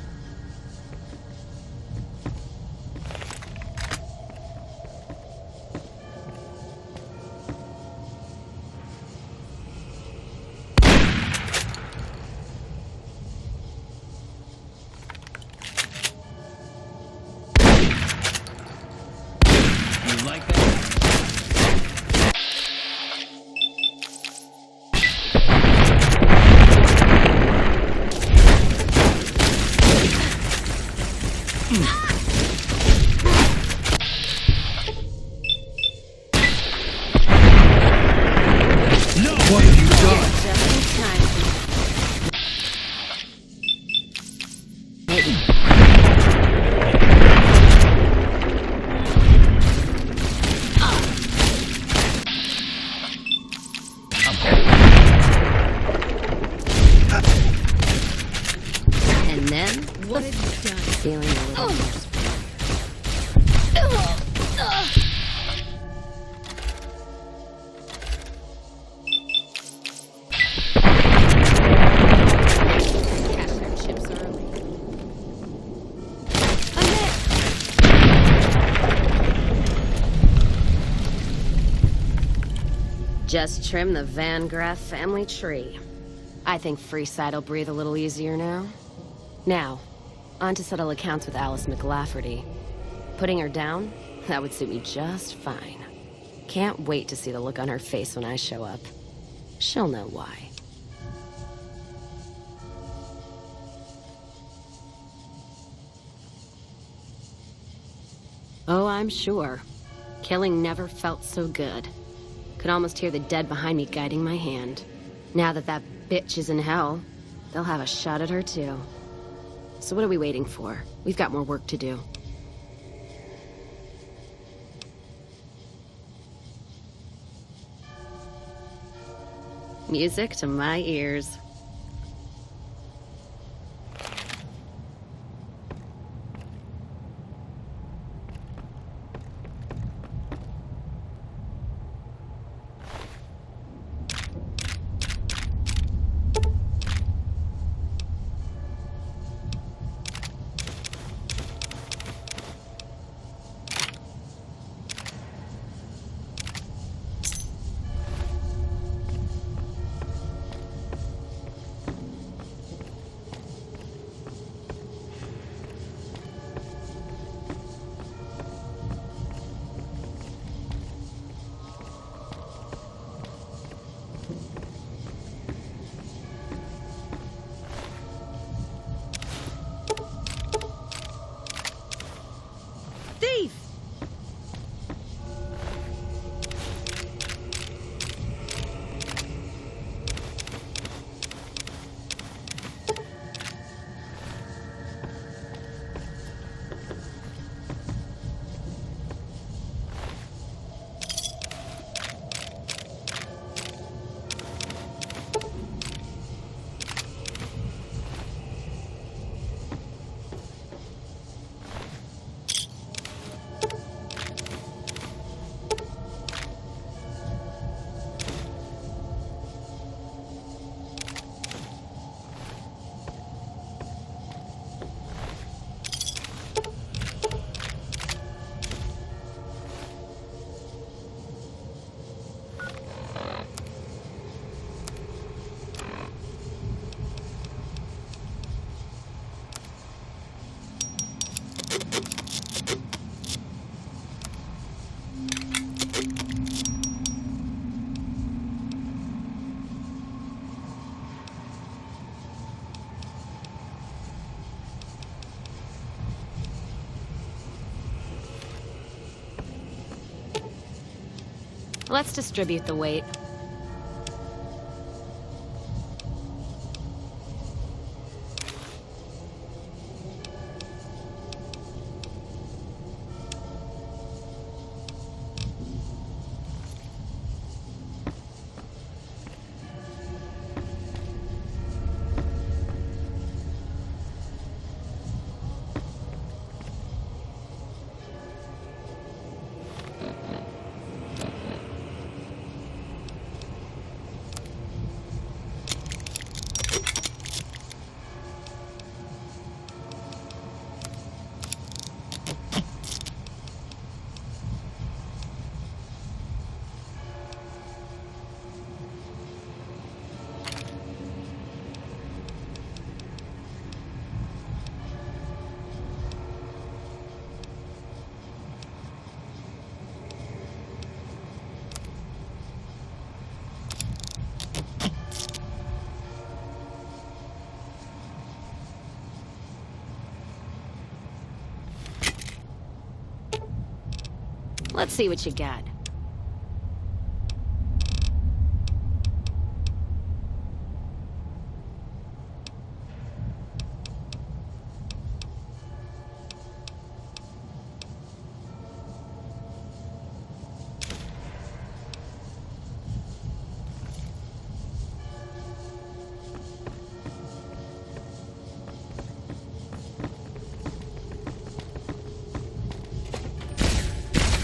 Speaker 17: Just trim the Van Graff family tree. I think Freeside will breathe a little easier now. Now, on to settle accounts with Alice McLafferty. Putting her down? That would suit me just fine. Can't wait to see the look on her face when I show up. She'll know why. Oh, I'm sure. Killing never felt so good. Could almost hear the dead behind me guiding my hand. Now that that bitch is in hell, they'll have a shot at her too. So what are we waiting for? We've got more work to do. Music to my ears.
Speaker 14: Thief!
Speaker 17: Let's distribute the weight. Let's see what you got.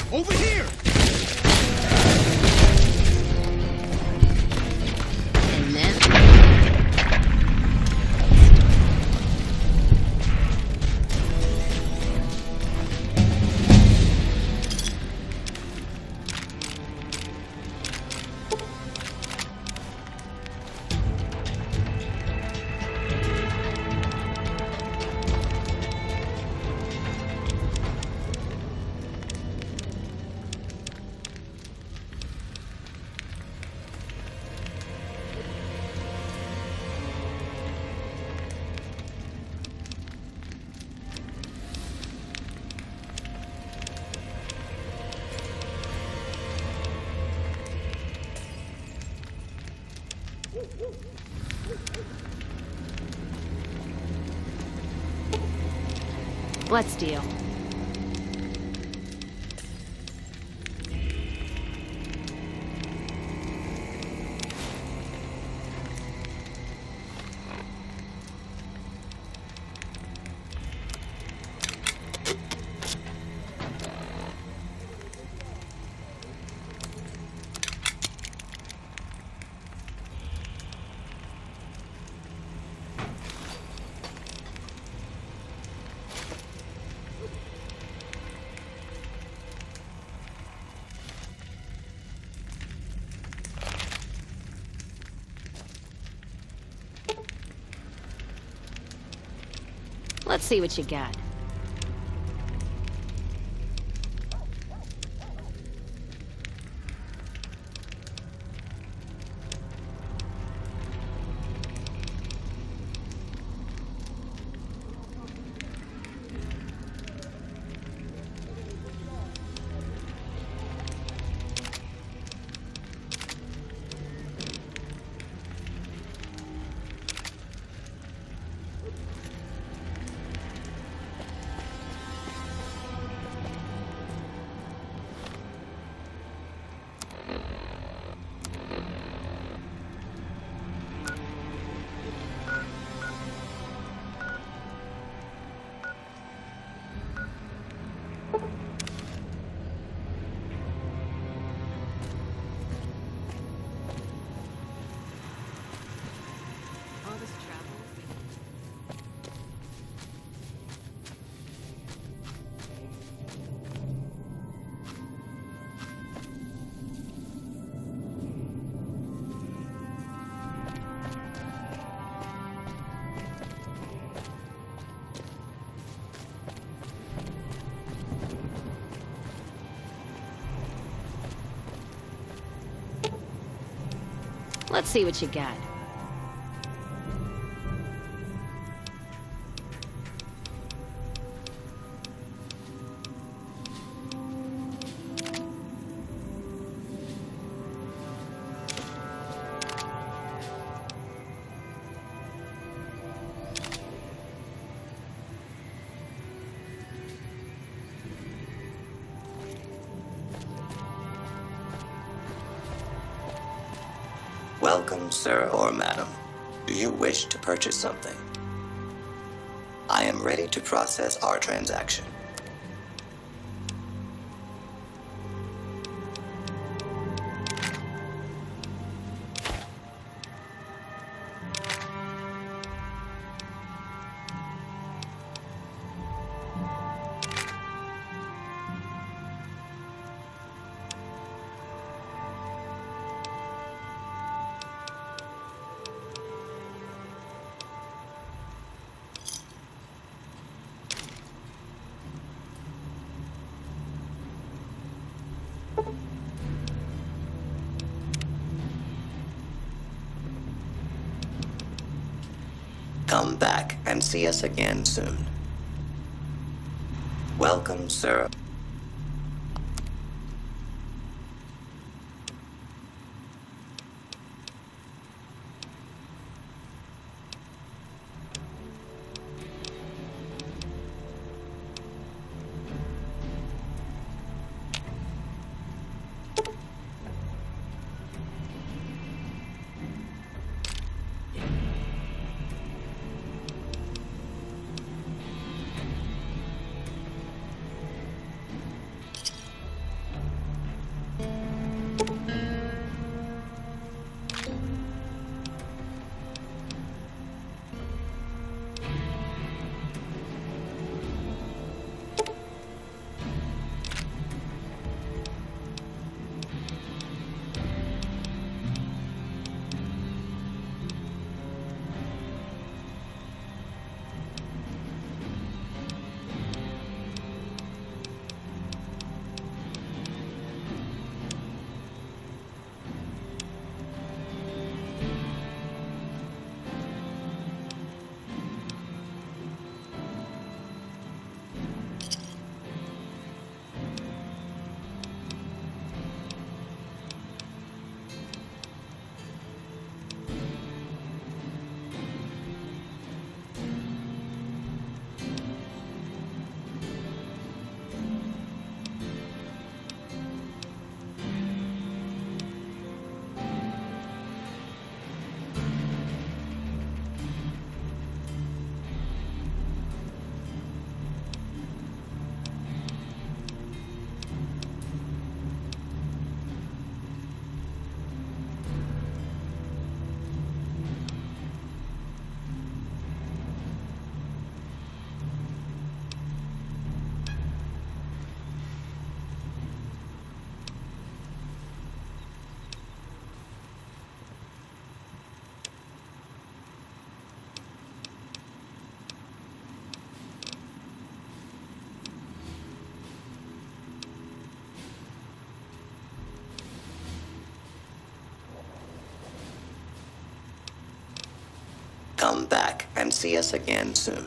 Speaker 6: Over here!
Speaker 17: And then... Let's deal. Let's see what you got. Let's see what you got.
Speaker 19: Welcome, sir or madam. Do you wish to purchase something? I am ready to process our transaction. Come back and see us again soon. Welcome, sir. Come back and see us again soon.